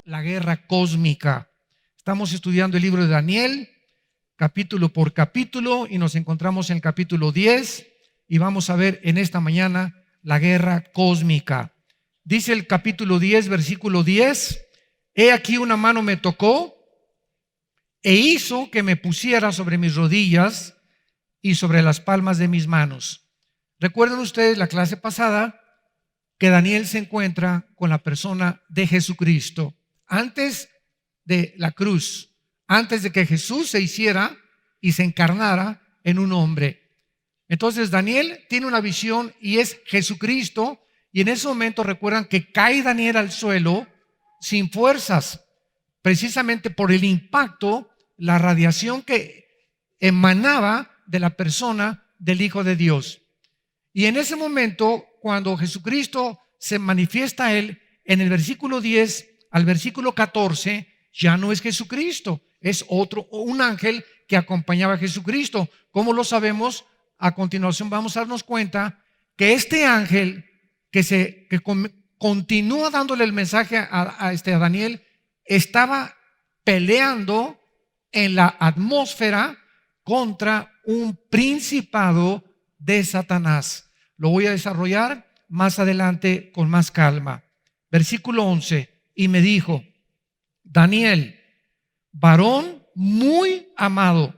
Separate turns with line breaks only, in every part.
la guerra cósmica. Estamos estudiando el libro de Daniel, capítulo por capítulo, y nos encontramos en el capítulo 10 y vamos a ver en esta mañana la guerra cósmica. Dice el capítulo 10, versículo 10: He aquí una mano me tocó e hizo que me pusiera sobre mis rodillas y sobre las palmas de mis manos. Recuerden ustedes la clase pasada que Daniel se encuentra con la persona de Jesucristo antes de la cruz, antes de que Jesús se hiciera y se encarnara en un hombre. Entonces Daniel tiene una visión y es Jesucristo, y en ese momento recuerdan que cae Daniel al suelo sin fuerzas, precisamente por el impacto, la radiación que emanaba de la persona del Hijo de Dios. Y en ese momento, cuando Jesucristo se manifiesta a él, en el versículo 10 al versículo 14, ya no es Jesucristo, es otro, un ángel que acompañaba a Jesucristo. ¿Cómo lo sabemos? A continuación vamos a darnos cuenta que este ángel que continúa dándole el mensaje a Daniel, estaba peleando en la atmósfera contra un principado de Satanás. Lo voy a desarrollar más adelante con más calma. Versículo 11: Y me dijo: Daniel, varón muy amado,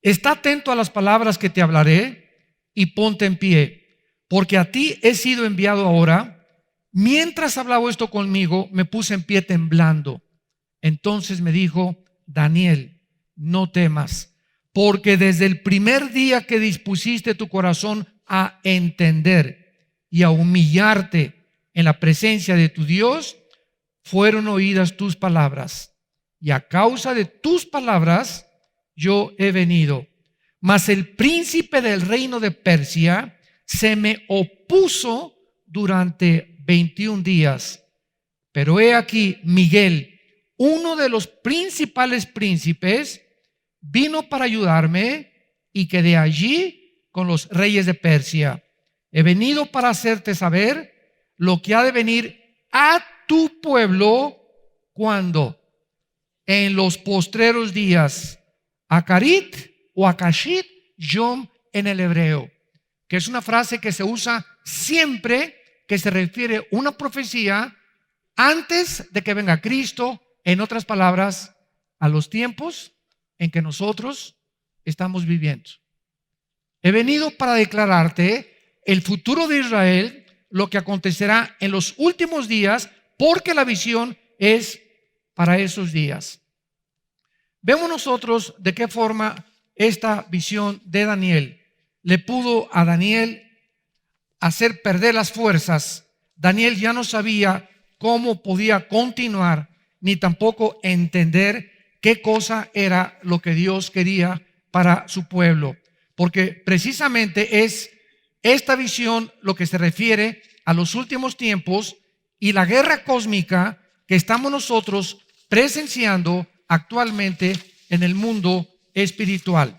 está atento a las palabras que te hablaré y ponte en pie, porque a ti he sido enviado ahora. Mientras hablaba esto conmigo, me puse en pie temblando. Entonces me dijo: Daniel, no temas, porque desde el primer día que dispusiste tu corazón a entender y a humillarte en la presencia de tu Dios, fueron oídas tus palabras, y a causa de tus palabras yo he venido. Mas el príncipe del reino de Persia se me opuso durante 21 días. Pero he aquí, Miguel, uno de los principales príncipes, vino para ayudarme, y quedé allí con los reyes de Persia. He venido para hacerte saber lo que ha de venir a tu pueblo cuando en los postreros días. Akarit o Akashit Yom en el hebreo, que es una frase que se usa siempre que se refiere a una profecía antes de que venga Cristo. En otras palabras, a los tiempos en que nosotros estamos viviendo. He venido para declararte el futuro de Israel, lo que acontecerá en los últimos días, porque la visión es para esos días. Vemos nosotros de qué forma esta visión de Daniel le pudo a Daniel hacer perder las fuerzas. Daniel ya no sabía cómo podía continuar, ni tampoco entender qué cosa era lo que Dios quería para su pueblo, porque precisamente es esta visión lo que se refiere a los últimos tiempos y la guerra cósmica que estamos nosotros presenciando actualmente en el mundo espiritual.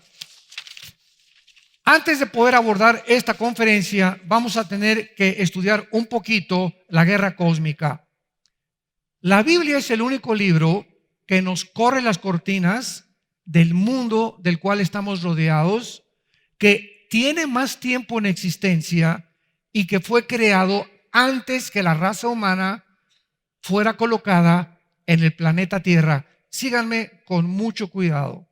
Antes de poder abordar esta conferencia, vamos a tener que estudiar un poquito la guerra cósmica. La Biblia es el único libro que nos corre las cortinas del mundo del cual estamos rodeados, que tiene más tiempo en existencia y que fue creado antes que la raza humana fuera colocada en el planeta Tierra. Síganme con mucho cuidado.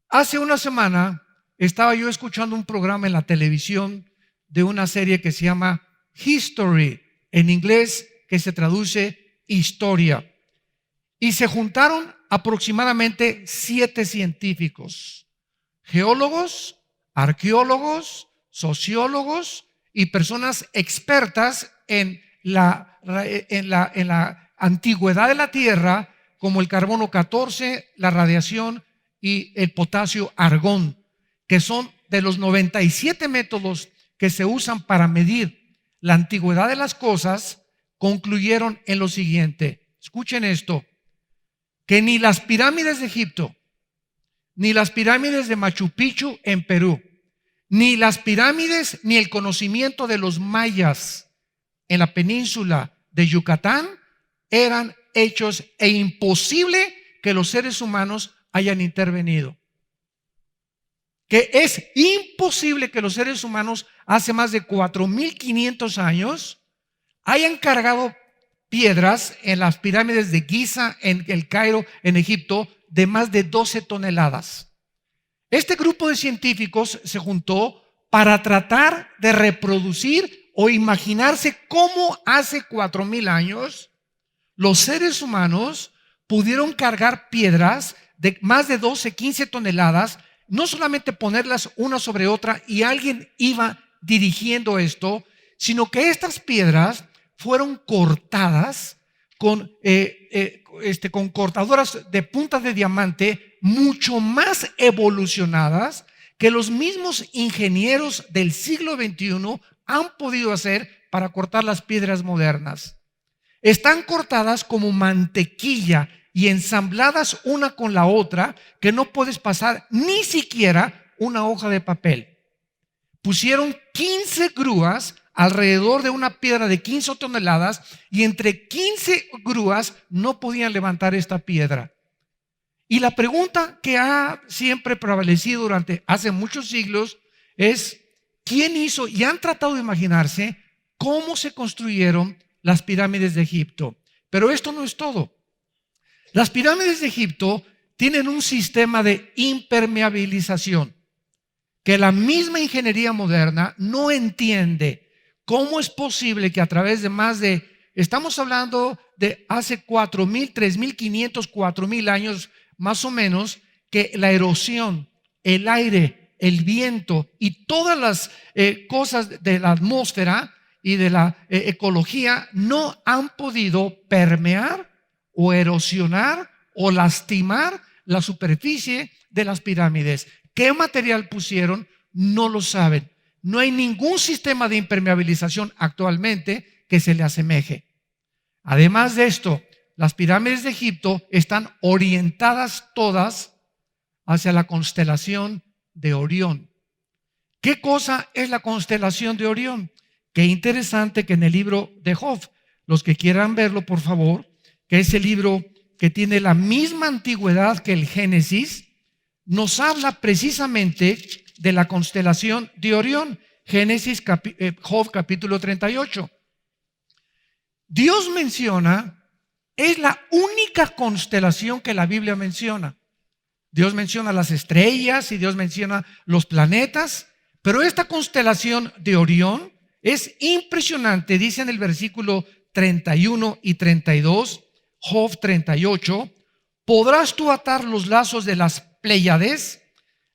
Hace una semana estaba yo escuchando un programa en la televisión de una serie que se llama History, en inglés, que se traduce historia. Y se juntaron aproximadamente 7 científicos, geólogos, arqueólogos, sociólogos y personas expertas en la antigüedad de la Tierra, como el carbono 14, la radiación y el potasio argón, que son de los 97 métodos que se usan para medir la antigüedad de las cosas. Concluyeron en lo siguiente: escuchen esto, que ni las pirámides de Egipto, ni las pirámides de Machu Picchu en Perú, ni las pirámides, ni el conocimiento de los mayas en la península de Yucatán eran hechos e imposible que los seres humanos hayan intervenido. Que es imposible que los seres humanos hace más de 4.500 años hayan cargado piedras en las pirámides de Giza, en el Cairo, en Egipto, de más de 12 toneladas. Este grupo de científicos se juntó para tratar de reproducir o imaginarse cómo hace 4.000 años los seres humanos pudieron cargar piedras de más de 12, 15 toneladas, no solamente ponerlas una sobre otra y alguien iba dirigiendo esto, sino que estas piedras fueron cortadas con cortadoras de puntas de diamante mucho más evolucionadas que los mismos ingenieros del siglo XXI han podido hacer para cortar las piedras modernas. Están cortadas como mantequilla y ensambladas una con la otra, que no puedes pasar ni siquiera una hoja de papel. Pusieron 15 grúas alrededor de una piedra de 15 toneladas y entre 15 grúas no podían levantar esta piedra. Y la pregunta que ha siempre prevalecido durante hace muchos siglos es: ¿quién hizo? Y han tratado de imaginarse cómo se construyeron las pirámides de Egipto. Pero esto no es todo. Las pirámides de Egipto tienen un sistema de impermeabilización que la misma ingeniería moderna no entiende. ¿Cómo es posible que a través de estamos hablando de hace 4.000, 3.500, 4.000 años más o menos, que la erosión, el aire, el viento y todas las cosas de la atmósfera y de la ecología no han podido permear o erosionar o lastimar la superficie de las pirámides? ¿Qué material pusieron? No lo saben. No hay ningún sistema de impermeabilización actualmente que se le asemeje. Además de esto, las pirámides de Egipto están orientadas todas hacia la constelación de Orión. ¿Qué cosa es la constelación de Orión? Qué interesante que en el libro de Job, los que quieran verlo, por favor, que es el libro que tiene la misma antigüedad que el Génesis, nos habla precisamente de la constelación de Orión. Job capítulo 38. Dios menciona, es la única constelación que la Biblia menciona. Dios menciona las estrellas y Dios menciona los planetas, pero esta constelación de Orión es impresionante. Dice en el versículo 31 y 32, Job 38, ¿podrás tú atar los lazos de las Pléyades?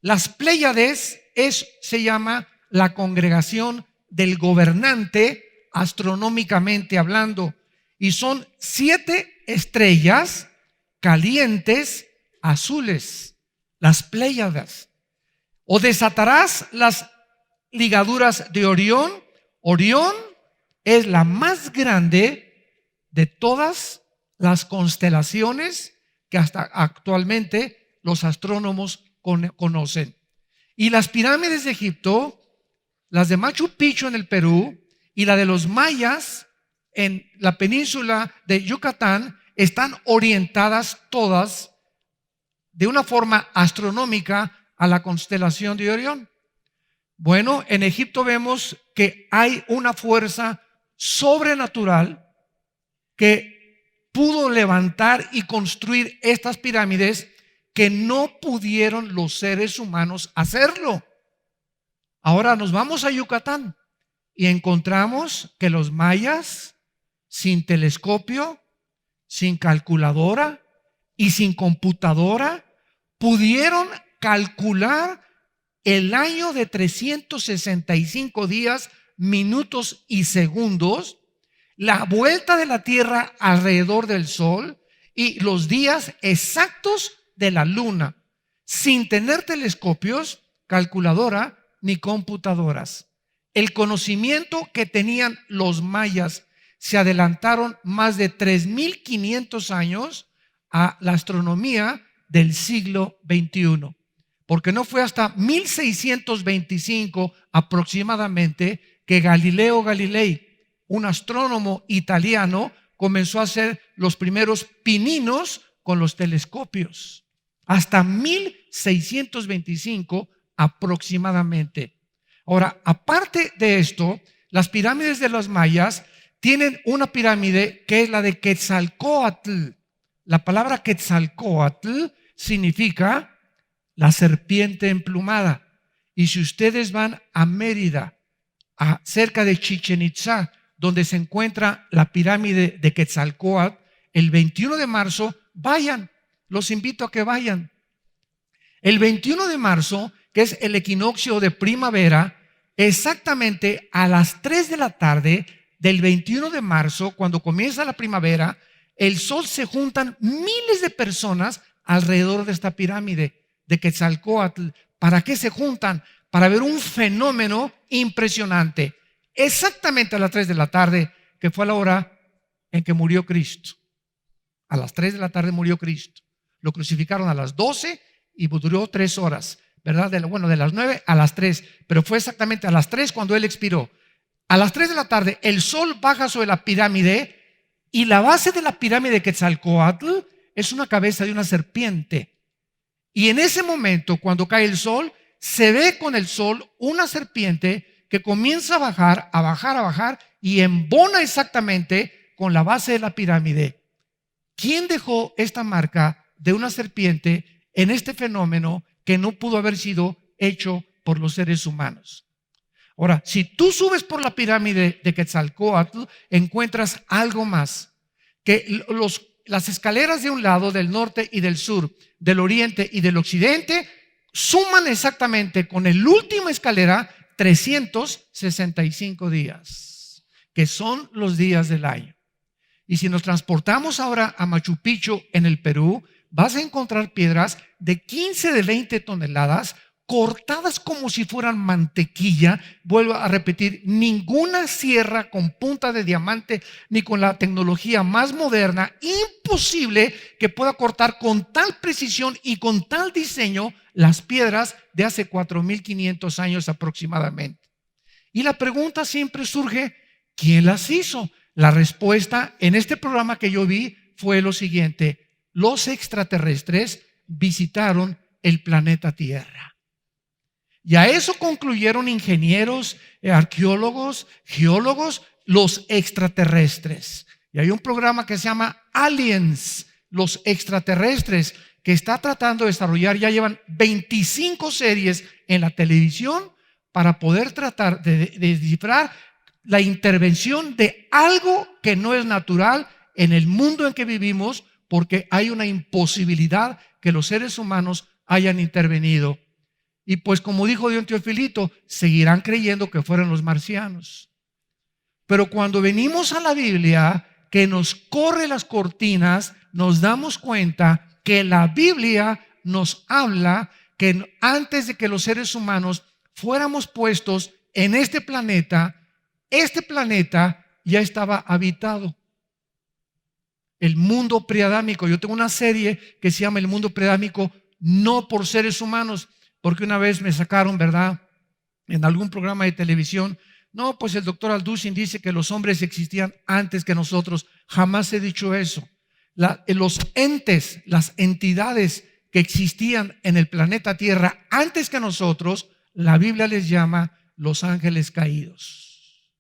Las Pléyades se llama la congregación del gobernante astronómicamente hablando, y son 7 estrellas calientes azules, las Pléyades. O desatarás las ligaduras de Orión. Orión es la más grande de todas las constelaciones que hasta actualmente los astrónomos conocen. Y las pirámides de Egipto, las de Machu Picchu en el Perú y la de los mayas en la península de Yucatán, están orientadas todas de una forma astronómica a la constelación de Orión. Bueno, en Egipto vemos que hay una fuerza sobrenatural que pudo levantar y construir estas pirámides que no pudieron los seres humanos hacerlo. Ahora nos vamos a Yucatán y encontramos que los mayas, sin telescopio, sin calculadora y sin computadora, pudieron calcular el año de 365 días, minutos y segundos, la vuelta de la Tierra alrededor del Sol y los días exactos de la Luna, sin tener telescopios, calculadora ni computadoras. El conocimiento que tenían los mayas se adelantaron más de 3.500 años a la astronomía del siglo XXI, porque no fue hasta 1625 aproximadamente que Galileo Galilei, un astrónomo italiano, comenzó a hacer los primeros pininos con los telescopios. Hasta 1625 aproximadamente. Ahora, aparte de esto, las pirámides de los mayas tienen una pirámide que es la de Quetzalcóatl. La palabra Quetzalcóatl significa la serpiente emplumada. Y si ustedes van a Mérida, cerca de Chichén Itzá, donde se encuentra la pirámide de Quetzalcóatl, el 21 de marzo, vayan, los invito a que vayan. El 21 de marzo, que es el equinoccio de primavera, exactamente a las 3 de la tarde del 21 de marzo, cuando comienza la primavera, el sol se juntan miles de personas alrededor de esta pirámide de Quetzalcóatl. ¿Para qué se juntan? Para ver un fenómeno impresionante. Exactamente a las 3 de la tarde, que fue la hora en que murió Cristo. A las 3 de la tarde murió Cristo. Lo crucificaron a las 12 y duró 3 horas, ¿verdad? De las 9 a las 3, pero fue exactamente a las 3 cuando él expiró. A las 3 de la tarde el sol baja sobre la pirámide y la base de la pirámide de Quetzalcóatl es una cabeza de una serpiente. Y en ese momento, cuando cae el sol, se ve con el sol una serpiente que comienza a bajar y embona exactamente con la base de la pirámide. ¿Quién dejó esta marca de una serpiente en este fenómeno que no pudo haber sido hecho por los seres humanos? Ahora, si tú subes por la pirámide de Quetzalcóatl, encuentras algo más, que las escaleras de un lado, del norte y del sur, del oriente y del occidente, suman exactamente con la última escalera 365 días, que son los días del año. Y si nos transportamos ahora a Machu Picchu en el Perú, vas a encontrar piedras de 15 de 20 toneladas cortadas como si fueran mantequilla. Vuelvo a repetir, ninguna sierra con punta de diamante ni con la tecnología más moderna, imposible que pueda cortar con tal precisión y con tal diseño las piedras de hace 4,500 años aproximadamente. Y la pregunta siempre surge, ¿quién las hizo? La respuesta en este programa que yo vi fue lo siguiente: los extraterrestres visitaron el planeta Tierra. Y a eso concluyeron ingenieros, arqueólogos, geólogos, los extraterrestres. Y hay un programa que se llama Aliens, los extraterrestres, que está tratando de desarrollar, ya llevan 25 series en la televisión para poder tratar de descifrar la intervención de algo que no es natural en el mundo en que vivimos, porque hay una imposibilidad que los seres humanos hayan intervenido. Y pues, como dijo Don Teofilito, seguirán creyendo que fueron los marcianos. Pero cuando venimos a la Biblia, que nos corre las cortinas, nos damos cuenta que la Biblia nos habla que antes de que los seres humanos fuéramos puestos en este planeta ya estaba habitado. El mundo preadámico. Yo tengo una serie que se llama El mundo preadámico, no por seres humanos, porque una vez me sacaron, ¿verdad?, en algún programa de televisión. No, pues el doctor Alducin dice que los hombres existían antes que nosotros. Jamás he dicho eso. Los entes, las entidades que existían en el planeta Tierra antes que nosotros, la Biblia les llama los ángeles caídos.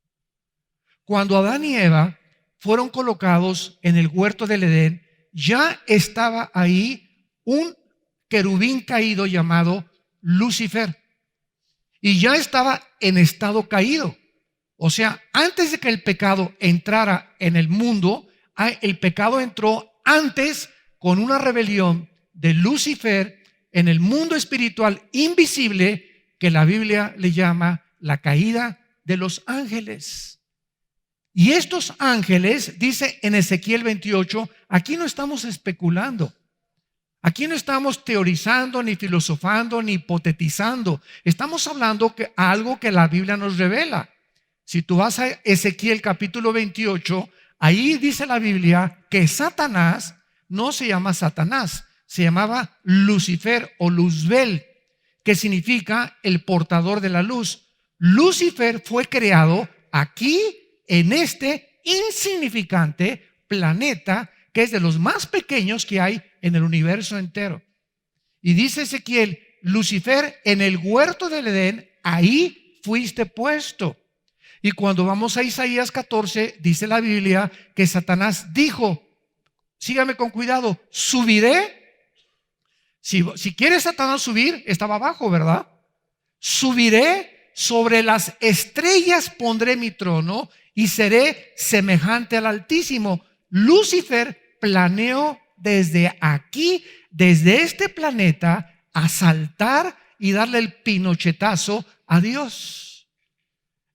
Cuando Adán y Eva fueron colocados en el huerto del Edén, ya estaba ahí un querubín caído llamado Lucifer, y ya estaba en estado caído. O sea, antes de que el pecado entrara en el mundo, el pecado entró antes con una rebelión de Lucifer en el mundo espiritual invisible, que la Biblia le llama la caída de los ángeles. Y estos ángeles, dice en Ezequiel 28, aquí no estamos especulando. Aquí no estamos teorizando, ni filosofando, ni hipotetizando. Estamos hablando de algo que la Biblia nos revela. Si tú vas a Ezequiel capítulo 28, ahí dice la Biblia que Satanás no se llama Satanás, se llamaba Lucifer o Luzbel, que significa el portador de la luz. Lucifer fue creado aquí en este insignificante planeta que es de los más pequeños que hay en el universo entero. Y dice Ezequiel, Lucifer, en el huerto del Edén, ahí fuiste puesto. Y cuando vamos a Isaías 14, dice la Biblia que Satanás dijo, sígame con cuidado, subiré. Si quiere Satanás subir, estaba abajo, ¿verdad? Subiré sobre las estrellas, pondré mi trono y seré semejante al Altísimo. Lucifer planeó desde aquí, desde este planeta, asaltar y darle el pinochetazo a Dios.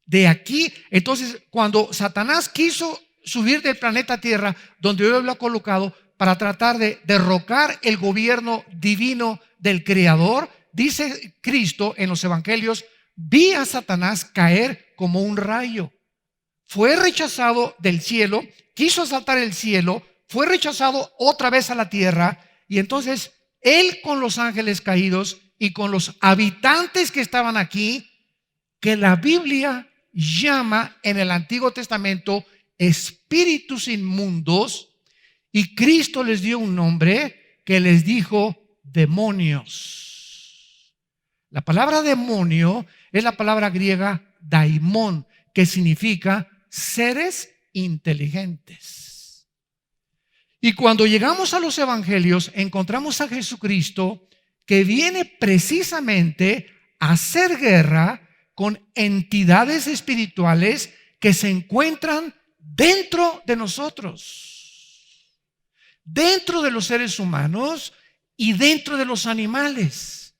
De aquí, entonces, cuando Satanás quiso subir del planeta Tierra, donde Dios lo ha colocado, para tratar de derrocar el gobierno divino del Creador, dice Cristo en los evangelios, vi a Satanás caer como un rayo. Fue rechazado del cielo, quiso asaltar el cielo, fue rechazado otra vez a la tierra, y entonces él con los ángeles caídos y con los habitantes que estaban aquí, que la Biblia llama en el Antiguo Testamento espíritus inmundos, y Cristo les dio un nombre que les dijo demonios. La palabra demonio es la palabra griega daimon, que significa seres inteligentes. Y cuando llegamos a los evangelios, encontramos a Jesucristo que viene precisamente a hacer guerra con entidades espirituales que se encuentran dentro de nosotros, dentro de los seres humanos y dentro de los animales.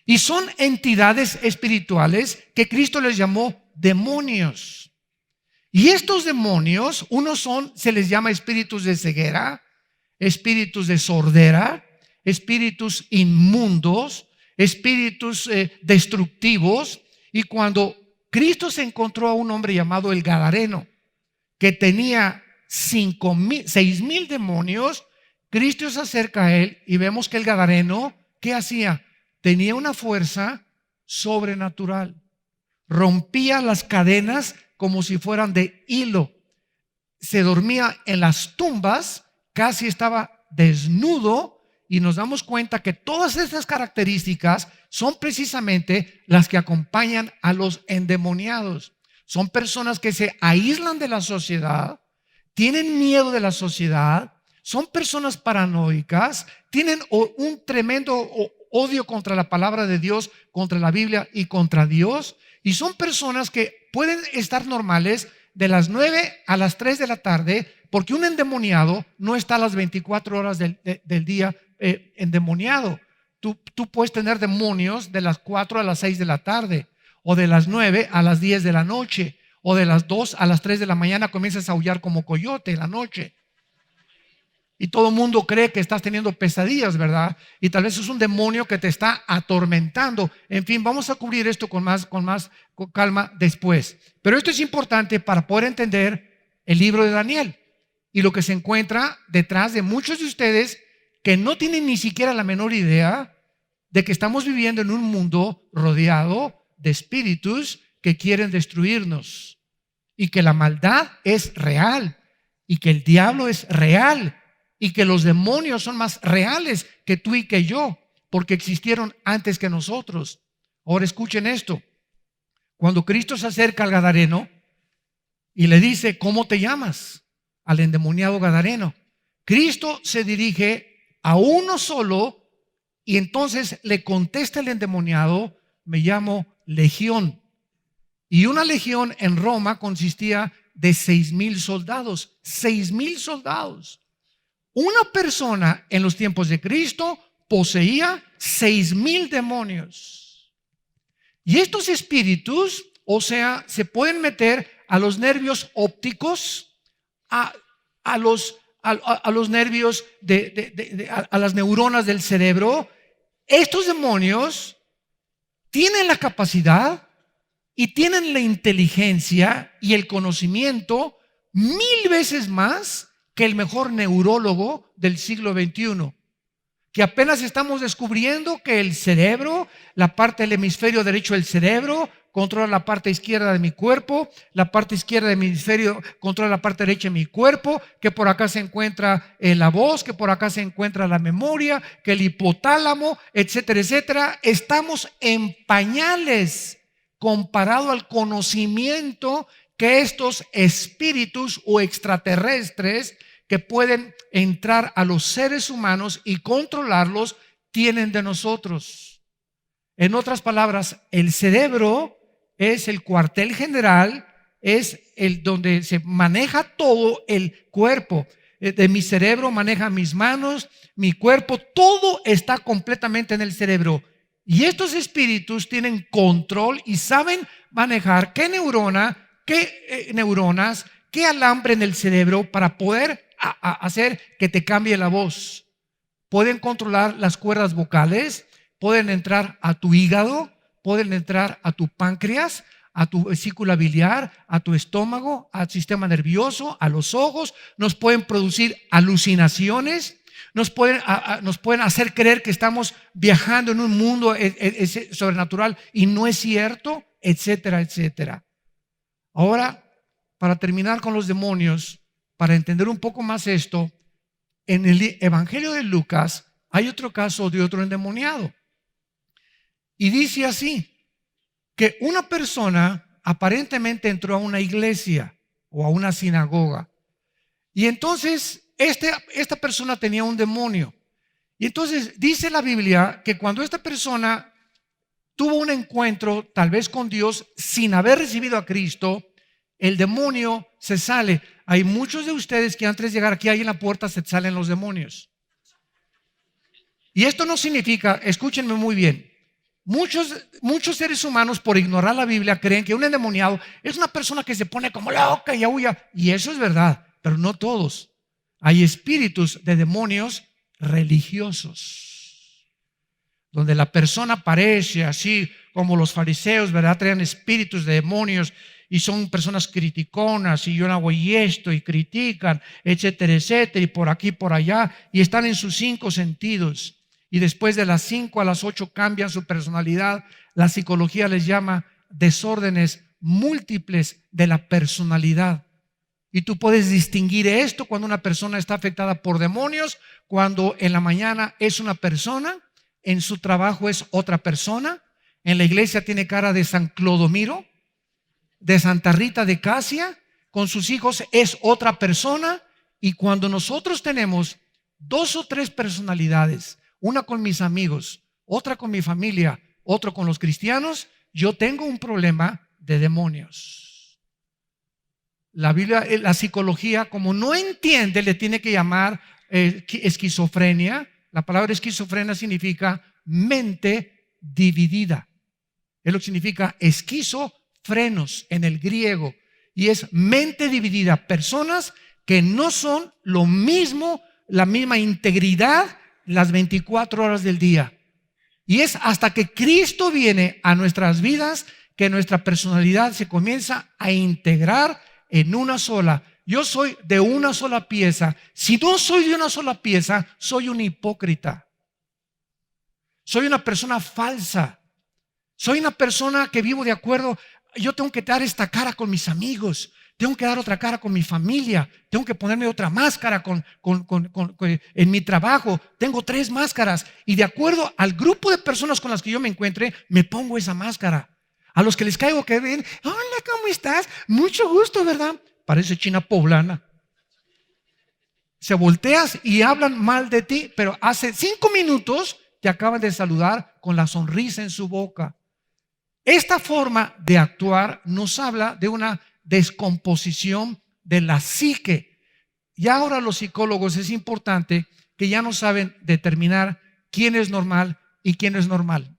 Y son entidades espirituales que Cristo les llamó demonios. Y estos demonios, unos se les llama espíritus de ceguera, espíritus de sordera, espíritus inmundos, espíritus destructivos. Y cuando Cristo se encontró a un hombre llamado el Gadareno, que tenía 6,000 demonios, Cristo se acerca a él y vemos que el Gadareno, ¿qué hacía? Tenía una fuerza sobrenatural. Rompía las cadenas como si fueran de hilo. Se dormía en las tumbas, casi estaba desnudo, y nos damos cuenta que todas estas características son precisamente las que acompañan a los endemoniados. Son personas que se aíslan de la sociedad, tienen miedo de la sociedad, son personas paranoicas, tienen un tremendo odio contra la palabra de Dios, contra la Biblia y contra Dios. Y son personas que pueden estar normales de las 9 a las 3 de la tarde, porque un endemoniado no está a las 24 horas del día endemoniado. Tú puedes tener demonios de las 4 a las 6 de la tarde, o de las 9 a las 10 de la noche, o de las 2 a las 3 de la mañana comienzas a aullar como coyote en la noche. Y todo el mundo cree que estás teniendo pesadillas, ¿verdad? Y tal vez es un demonio que te está atormentando. En fin, vamos a cubrir esto con más calma después. Pero esto es importante para poder entender el libro de Daniel y lo que se encuentra detrás de muchos de ustedes que no tienen ni siquiera la menor idea de que estamos viviendo en un mundo rodeado de espíritus que quieren destruirnos, y que la maldad es real, y que el diablo es real, y que los demonios son más reales que tú y que yo, porque existieron antes que nosotros. Ahora escuchen esto. Cuando Cristo se acerca al Gadareno y le dice, ¿cómo te llamas? Al endemoniado Gadareno, Cristo se dirige a uno solo, y entonces le contesta el endemoniado, me llamo Legión. Y una legión en Roma consistía de 6,000 soldados. 6,000 soldados. Una persona en los tiempos de Cristo poseía 6,000 demonios. Y estos espíritus, o sea, se pueden meter a los nervios ópticos, a los nervios, a las neuronas del cerebro. Estos demonios tienen la capacidad y tienen la inteligencia y el conocimiento 1,000 veces más que el mejor neurólogo del siglo XXI, que apenas estamos descubriendo que el cerebro, la parte del hemisferio derecho del cerebro, controla la parte izquierda de mi cuerpo, la parte izquierda de mi hemisferio controla la parte derecha de mi cuerpo, que por acá se encuentra la voz, que por acá se encuentra la memoria, que el hipotálamo, etcétera, etcétera. Estamos en pañales comparado al conocimiento que estos espíritus o extraterrestres que pueden entrar a los seres humanos y controlarlos tienen de nosotros. En otras palabras, el cerebro es el cuartel general, es el donde se maneja todo el cuerpo. De mi cerebro maneja mis manos, mi cuerpo, todo está completamente en el cerebro. Y estos espíritus tienen control y saben manejar qué neurona, qué neuronas, qué alambre en el cerebro para poder hacer que te cambie la voz. Pueden controlar las cuerdas vocales, pueden entrar a tu hígado, pueden entrar a tu páncreas, a tu vesícula biliar, a tu estómago, al sistema nervioso, a los ojos. Nos pueden producir alucinaciones, nos pueden hacer creer que estamos viajando en un mundo sobrenatural y no es cierto, etcétera, etcétera. Ahora, para terminar con los demonios, para entender un poco más esto, en el Evangelio de Lucas hay otro caso de otro endemoniado. Y dice así, que una persona aparentemente entró a una iglesia o a una sinagoga. Y entonces esta persona tenía un demonio. Y entonces dice la Biblia que cuando esta persona tuvo un encuentro tal vez con Dios sin haber recibido a Cristo, el demonio se sale. Hay muchos de ustedes que antes de llegar aquí, ahí en la puerta se salen los demonios. Y esto no significa, escúchenme muy bien, muchos seres humanos por ignorar la Biblia creen que un endemoniado es una persona que se pone como loca y aúlla. Y eso es verdad, pero no todos. Hay espíritus de demonios religiosos, donde la persona parece así como los fariseos, ¿verdad? Traen espíritus de demonios y son personas criticonas y yo no hago esto y critican, etcétera, etcétera, y por aquí, por allá, y están en sus 5 sentidos. Y después de las 5 a las 8 cambian su personalidad. La psicología les llama desórdenes múltiples de la personalidad. Y tú puedes distinguir esto cuando una persona está afectada por demonios, cuando en la mañana es una persona, en su trabajo es otra persona, en la iglesia tiene cara de San Clodomiro, de Santa Rita de Casia, con sus hijos es otra persona. Y cuando nosotros tenemos 2 o 3 personalidades, una con mis amigos, otra con mi familia, otro con los cristianos, yo tengo un problema de demonios. La Biblia, la psicología, como no entiende, le tiene que llamar esquizofrenia. La palabra esquizofrenia significa mente dividida. Es lo que significa esquizofrenos en el griego. Y es mente dividida. Personas que no son lo mismo, la misma integridad las 24 horas del día. Y es hasta que Cristo viene a nuestras vidas que nuestra personalidad se comienza a integrar en una sola. Yo soy de una sola pieza. Si no soy de una sola pieza, soy un hipócrita. Soy una persona falsa. Soy una persona que vivo de acuerdo. Yo tengo que dar esta cara con mis amigos. Tengo que dar otra cara con mi familia. Tengo que ponerme otra máscara en mi trabajo. Tengo 3 máscaras. Y de acuerdo al grupo de personas con las que yo me encuentre, me pongo esa máscara. A los que les caigo que ven, hola, ¿cómo estás? Mucho gusto, ¿verdad? Parece china poblana. Se volteas y hablan mal de ti, pero hace 5 minutos te acaban de saludar con la sonrisa en su boca. Esta forma de actuar nos habla de una descomposición de la psique. Y ahora los psicólogos es importante que ya no saben determinar quién es normal y quién es normal.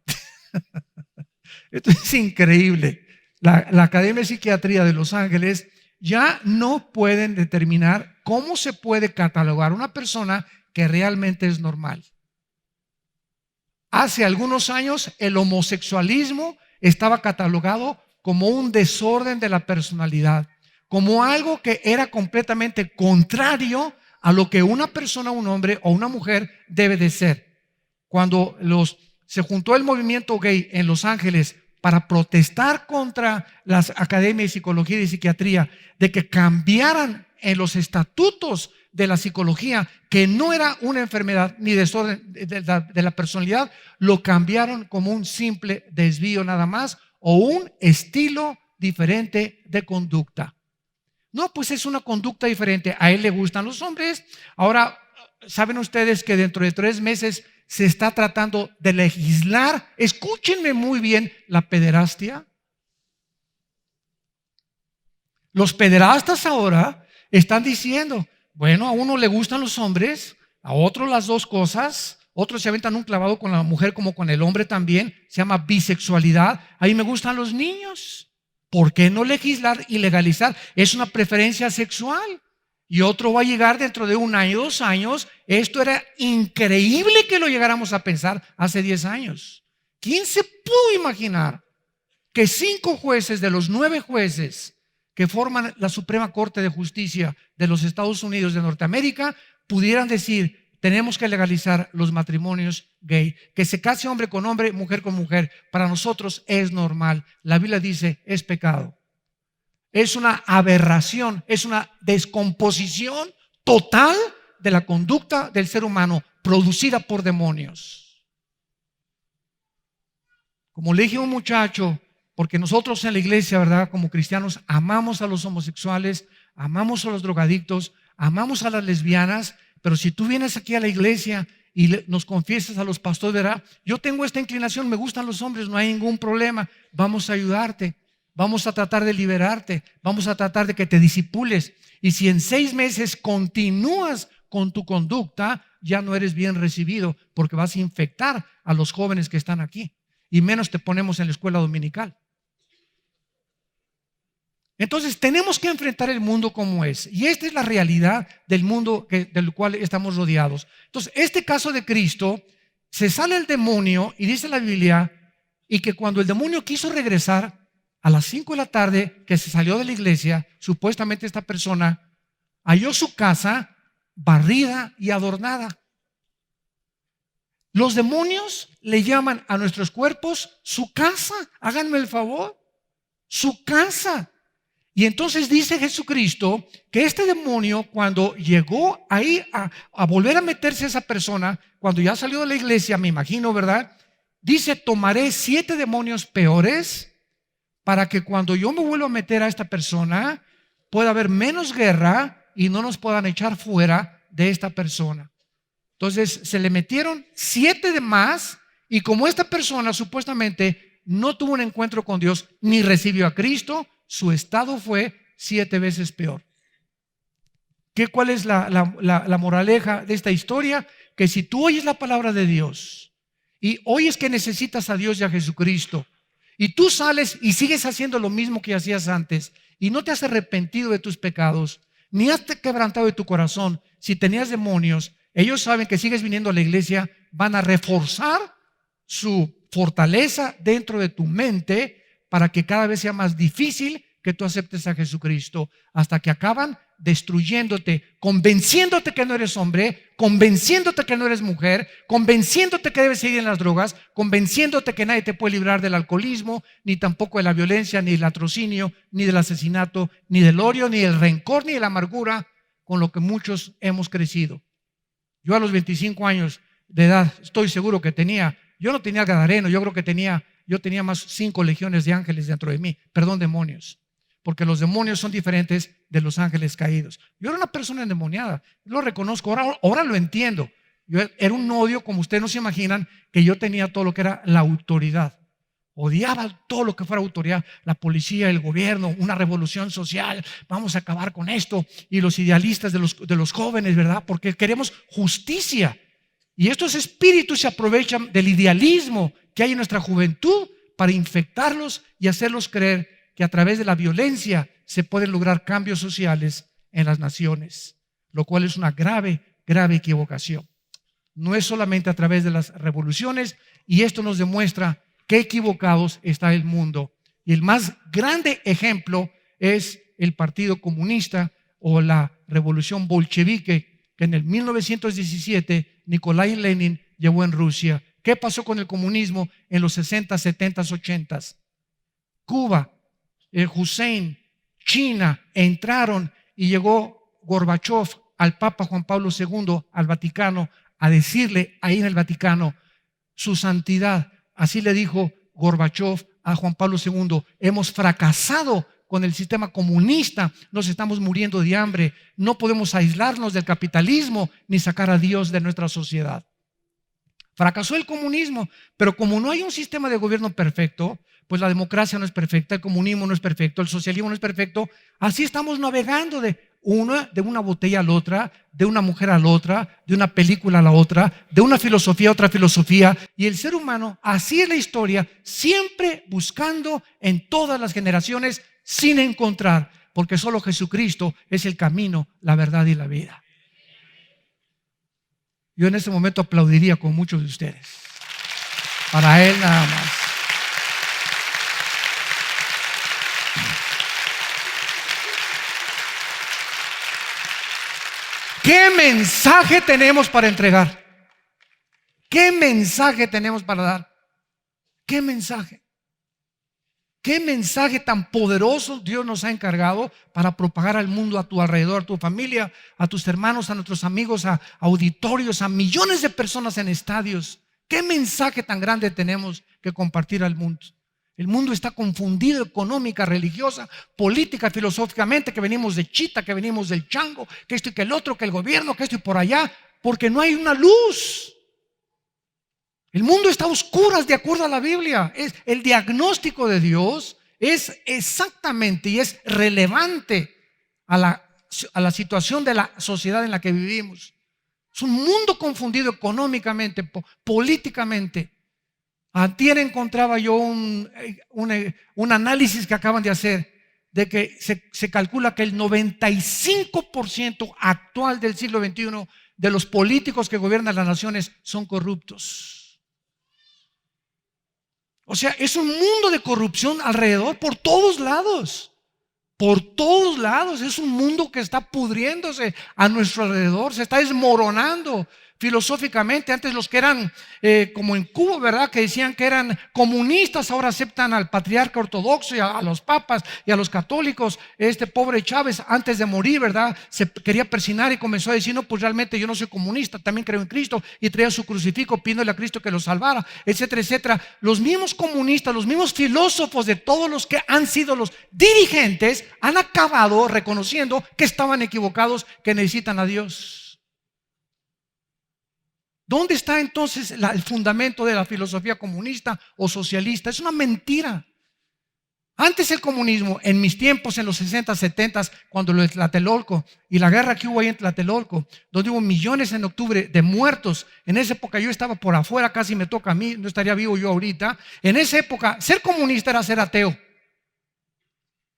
Esto es increíble. La Academia de Psiquiatría de Los Ángeles ya no pueden determinar cómo se puede catalogar una persona que realmente es normal. Hace algunos años el homosexualismo estaba catalogado como un desorden de la personalidad, como algo que era completamente contrario a lo que una persona, un hombre o una mujer debe de ser. Cuando se juntó el movimiento gay en Los Ángeles para protestar contra las academias de psicología y psiquiatría, de que cambiaran en los estatutos de la psicología, que no era una enfermedad ni desorden de la personalidad, lo cambiaron como un simple desvío nada más o un estilo diferente de conducta. No, pues es una conducta diferente. A él le gustan los hombres. Ahora, ¿saben ustedes que dentro de 3 meses se está tratando de legislar? Escúchenme muy bien, la pederastia. Los pederastas ahora están diciendo, bueno, a uno le gustan los hombres, a otro las dos cosas, otros se aventan un clavado con la mujer como con el hombre también, se llama bisexualidad. Ahí me gustan los niños. ¿Por qué no legislar y legalizar? Es una preferencia sexual. Y otro va a llegar dentro de 1 año, 2 años. Esto era increíble que lo llegáramos a pensar hace 10 años. ¿Quién se pudo imaginar que 5 jueces de los 9 jueces que forman la Suprema Corte de Justicia de los Estados Unidos de Norteamérica pudieran decir: tenemos que legalizar los matrimonios gay, que se case hombre con hombre, mujer con mujer? Para nosotros es normal. La Biblia dice, es pecado. Es una aberración, es una descomposición total de la conducta del ser humano producida por demonios. Como le dije a un muchacho, porque nosotros en la iglesia, ¿verdad?, como cristianos, amamos a los homosexuales, amamos a los drogadictos, amamos a las lesbianas, pero si tú vienes aquí a la iglesia y nos confiesas a los pastores, ¿verdad?, yo tengo esta inclinación, me gustan los hombres, no hay ningún problema, vamos a ayudarte, vamos a tratar de liberarte, vamos a tratar de que te disipules. Y si en 6 meses continúas con tu conducta, ya no eres bien recibido, porque vas a infectar a los jóvenes que están aquí, y menos te ponemos en la escuela dominical. Entonces tenemos que enfrentar el mundo como es, y esta es la realidad del mundo del cual estamos rodeados. Entonces, este caso de Cristo, se sale el demonio y dice la Biblia, y que cuando el demonio quiso regresar a las 5 de la tarde, que se salió de la iglesia, supuestamente esta persona halló su casa barrida y adornada. Los demonios le llaman a nuestros cuerpos su casa. Háganme el favor, su casa. Y entonces dice Jesucristo que este demonio, cuando llegó ahí a volver a meterse a esa persona, cuando ya salió de la iglesia, me imagino, ¿verdad?, dice: tomaré 7 demonios peores para que cuando yo me vuelva a meter a esta persona pueda haber menos guerra y no nos puedan echar fuera de esta persona. Entonces se le metieron 7 de más, y como esta persona supuestamente no tuvo un encuentro con Dios ni recibió a Cristo, su estado fue 7 veces peor. ¿Cuál es la moraleja de esta historia? Que si tú oyes la palabra de Dios y oyes que necesitas a Dios y a Jesucristo, y tú sales y sigues haciendo lo mismo que hacías antes, y no te has arrepentido de tus pecados, ni has quebrantado de tu corazón, si tenías demonios, ellos saben que sigues viniendo a la iglesia, van a reforzar su fortaleza dentro de tu mente para que cada vez sea más difícil que tú aceptes a Jesucristo, hasta que acaban destruyéndote, convenciéndote que no eres hombre, convenciéndote que no eres mujer, convenciéndote que debes seguir en las drogas, convenciéndote que nadie te puede librar del alcoholismo, ni tampoco de la violencia, ni del latrocinio, ni del asesinato, ni del odio, ni del rencor, ni de la amargura, con lo que muchos hemos crecido. Yo a los 25 años de edad estoy seguro que yo no tenía gadareno, yo creo que yo tenía más 5 legiones de ángeles dentro de mí, demonios, porque los demonios son diferentes de los ángeles caídos. Yo era una persona endemoniada, lo reconozco, ahora lo entiendo. Yo era un odio, como ustedes no se imaginan, que yo tenía todo lo que era la autoridad. Odiaba todo lo que fuera autoridad, la policía, el gobierno, una revolución social, vamos a acabar con esto, y los idealistas de los jóvenes, ¿verdad? Porque queremos justicia. Y estos espíritus se aprovechan del idealismo que hay en nuestra juventud para infectarlos y hacerlos creer que a través de la violencia se pueden lograr cambios sociales en las naciones, lo cual es una grave, grave equivocación. No es solamente a través de las revoluciones, y esto nos demuestra qué equivocados está el mundo. Y el más grande ejemplo es el Partido Comunista o la Revolución Bolchevique, que en el 1917 Nikolai Lenin llevó en Rusia. ¿Qué pasó con el comunismo en los 60, 70, 80? Cuba, Hussein, China, entraron y llegó Gorbachov al Papa Juan Pablo II, al Vaticano, a decirle ahí en el Vaticano: su santidad, así le dijo Gorbachov a Juan Pablo II, hemos fracasado con el sistema comunista, nos estamos muriendo de hambre, no podemos aislarnos del capitalismo ni sacar a Dios de nuestra sociedad. Fracasó el comunismo, pero como no hay un sistema de gobierno perfecto, pues la democracia no es perfecta, el comunismo no es perfecto, el socialismo no es perfecto, así estamos navegando de una botella a la otra, de una mujer a la otra, de una película a la otra, de una filosofía a otra filosofía, y el ser humano, así es la historia, siempre buscando en todas las generaciones sin encontrar, porque solo Jesucristo es el camino, la verdad y la vida. Yo en este momento aplaudiría con muchos de ustedes. Para Él nada más. ¿Qué mensaje tenemos para entregar? ¿Qué mensaje tenemos para dar? ¿Qué mensaje? ¿Qué mensaje tan poderoso Dios nos ha encargado para propagar al mundo a tu alrededor, a tu familia, a tus hermanos, a nuestros amigos, a auditorios, a millones de personas en estadios? ¿Qué mensaje tan grande tenemos que compartir al mundo? El mundo está confundido económica, religiosa, política, filosóficamente, que venimos de Chita, que venimos del chango, que esto y que el otro, que el gobierno, que esto y por allá, porque no hay una luz. El mundo está a oscuras de acuerdo a la Biblia. El diagnóstico de Dios es exactamente y es relevante a la situación de la sociedad en la que vivimos. Es un mundo confundido económicamente, políticamente. Antier encontraba yo un análisis que acaban de hacer de que se calcula que el 95% actual del siglo XXI de los políticos que gobiernan las naciones son corruptos. O sea, es un mundo de corrupción alrededor, por todos lados. Por todos lados. Es un mundo que está pudriéndose a nuestro alrededor, se está desmoronando. Filosóficamente, antes los que eran como en Cuba, ¿verdad?, que decían que eran comunistas, ahora aceptan al patriarca ortodoxo y a los papas y a los católicos. Este pobre Chávez, antes de morir, ¿verdad?, se quería persignar y comenzó a decir: no, pues realmente yo no soy comunista, también creo en Cristo, y traía su crucifijo pidiéndole a Cristo que lo salvara, etcétera, etcétera. Los mismos comunistas, los mismos filósofos de todos los que han sido los dirigentes han acabado reconociendo que estaban equivocados, que necesitan a Dios. ¿Dónde está entonces el fundamento de la filosofía comunista o socialista? Es una mentira. Antes el comunismo, en mis tiempos, en los 60, 70, cuando lo de Tlatelolco y la guerra que hubo ahí en Tlatelolco, donde hubo millones en octubre de muertos, en esa época yo estaba por afuera, casi me toca a mí, no estaría vivo yo ahorita. En esa época, ser comunista era ser ateo.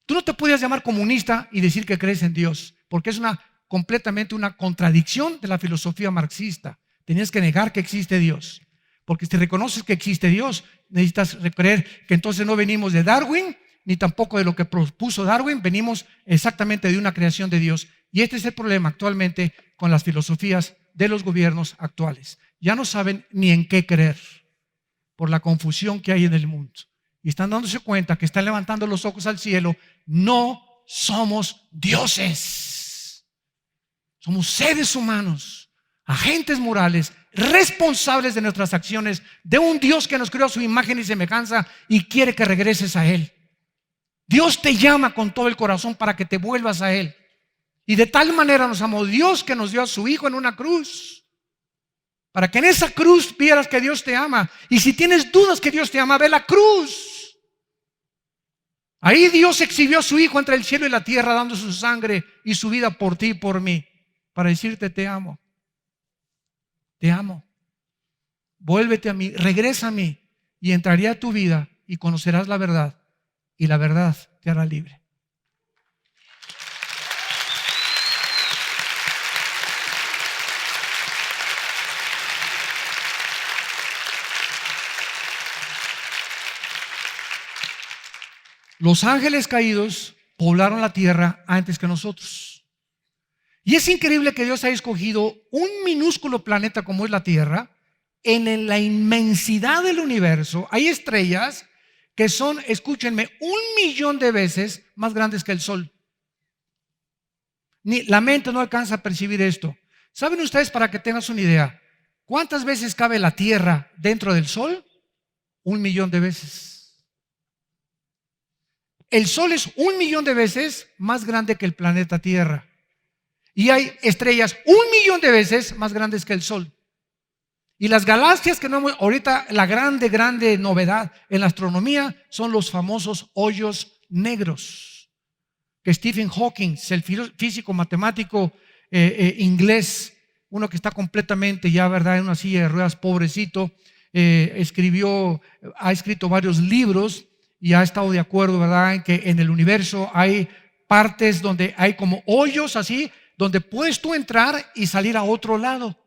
Tú no te podías llamar comunista y decir que crees en Dios, porque es completamente una contradicción de la filosofía marxista. Tenías que negar que existe Dios, porque si reconoces que existe Dios, necesitas creer que entonces no venimos de Darwin, ni tampoco de lo que propuso Darwin, venimos exactamente de una creación de Dios. Y este es el problema actualmente con las filosofías de los gobiernos actuales. Ya no saben ni en qué creer por la confusión que hay en el mundo. Y están dándose cuenta que están levantando los ojos al cielo. No somos dioses, somos seres humanos, agentes morales, responsables de nuestras acciones, de un Dios que nos creó a su imagen y semejanza y quiere que regreses a Él. Dios te llama con todo el corazón para que te vuelvas a Él. Y de tal manera nos amó Dios que nos dio a su Hijo en una cruz, para que en esa cruz vieras que Dios te ama. Y si tienes dudas que Dios te ama, ve la cruz. Ahí Dios exhibió a su Hijo entre el cielo y la tierra, dando su sangre y su vida por ti y por mí, para decirte: te amo. Te amo, vuélvete a mí, regresa a mí, y entraré a tu vida y conocerás la verdad, y la verdad te hará libre. Los ángeles caídos poblaron la tierra antes que nosotros. Y es increíble que Dios haya escogido un minúsculo planeta como es la Tierra. En la inmensidad del universo hay estrellas que son, escúchenme, 1.000.000 de veces más grandes que el Sol. Ni la mente no alcanza a percibir esto. ¿Saben ustedes, para que tengas una idea, cuántas veces cabe la Tierra dentro del Sol? 1.000.000 de veces. El Sol es 1.000.000 de veces más grande que el planeta Tierra. Y hay estrellas 1.000.000 de veces más grandes que el Sol. Y las galaxias que no hemos, ahorita la grande novedad en la astronomía son los famosos hoyos negros. Que Stephen Hawking, el físico matemático inglés, uno que está completamente ya, ¿verdad?, en una silla de ruedas, pobrecito, ha escrito varios libros y ha estado de acuerdo, ¿verdad?, en que en el universo hay partes donde hay como hoyos así, donde puedes tú entrar y salir a otro lado.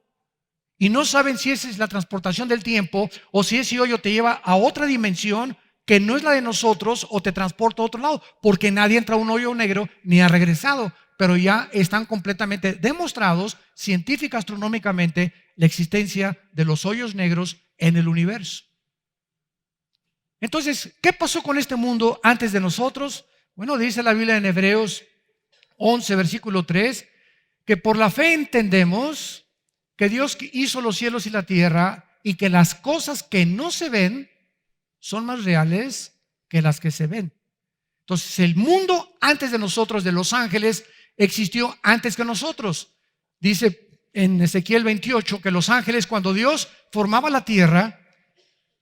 Y no saben si esa es la transportación del tiempo o si ese hoyo te lleva a otra dimensión que no es la de nosotros o te transporta a otro lado, porque nadie entra a un hoyo negro ni ha regresado, pero ya están completamente demostrados científica, astronómicamente, la existencia de los hoyos negros en el universo. Entonces, ¿qué pasó con este mundo antes de nosotros? Bueno, dice la Biblia en Hebreos 11, versículo 3, que por la fe entendemos que Dios hizo los cielos y la tierra y que las cosas que no se ven son más reales que las que se ven. Entonces, el mundo antes de nosotros, de los ángeles, existió antes que nosotros. Dice en Ezequiel 28 que los ángeles, cuando Dios formaba la tierra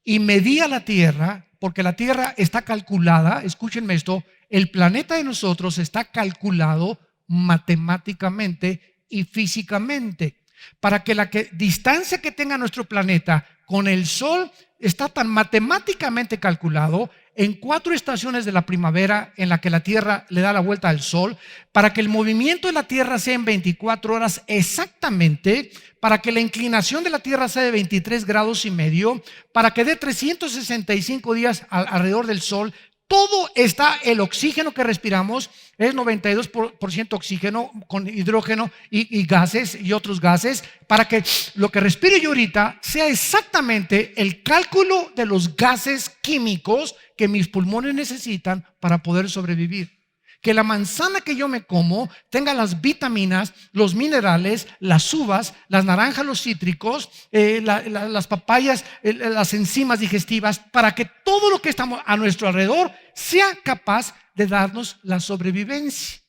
y medía la tierra, porque la tierra está calculada, escúchenme esto, el planeta de nosotros está calculado matemáticamente y físicamente, para que la distancia que tenga nuestro planeta con el Sol está tan matemáticamente calculado en 4 estaciones de la primavera en la que la Tierra le da la vuelta al Sol, para que el movimiento de la Tierra sea en 24 horas exactamente, para que la inclinación de la Tierra sea de 23 grados y medio, para que dé 365 días alrededor del Sol. Todo está, el oxígeno que respiramos es 92% oxígeno con hidrógeno y gases y otros gases, para que lo que respire yo ahorita sea exactamente el cálculo de los gases químicos que mis pulmones necesitan para poder sobrevivir. Que la manzana que yo me como tenga las vitaminas, los minerales, las uvas, las naranjas, los cítricos, las papayas, las enzimas digestivas, para que todo lo que estamos a nuestro alrededor sea capaz de darnos la sobrevivencia.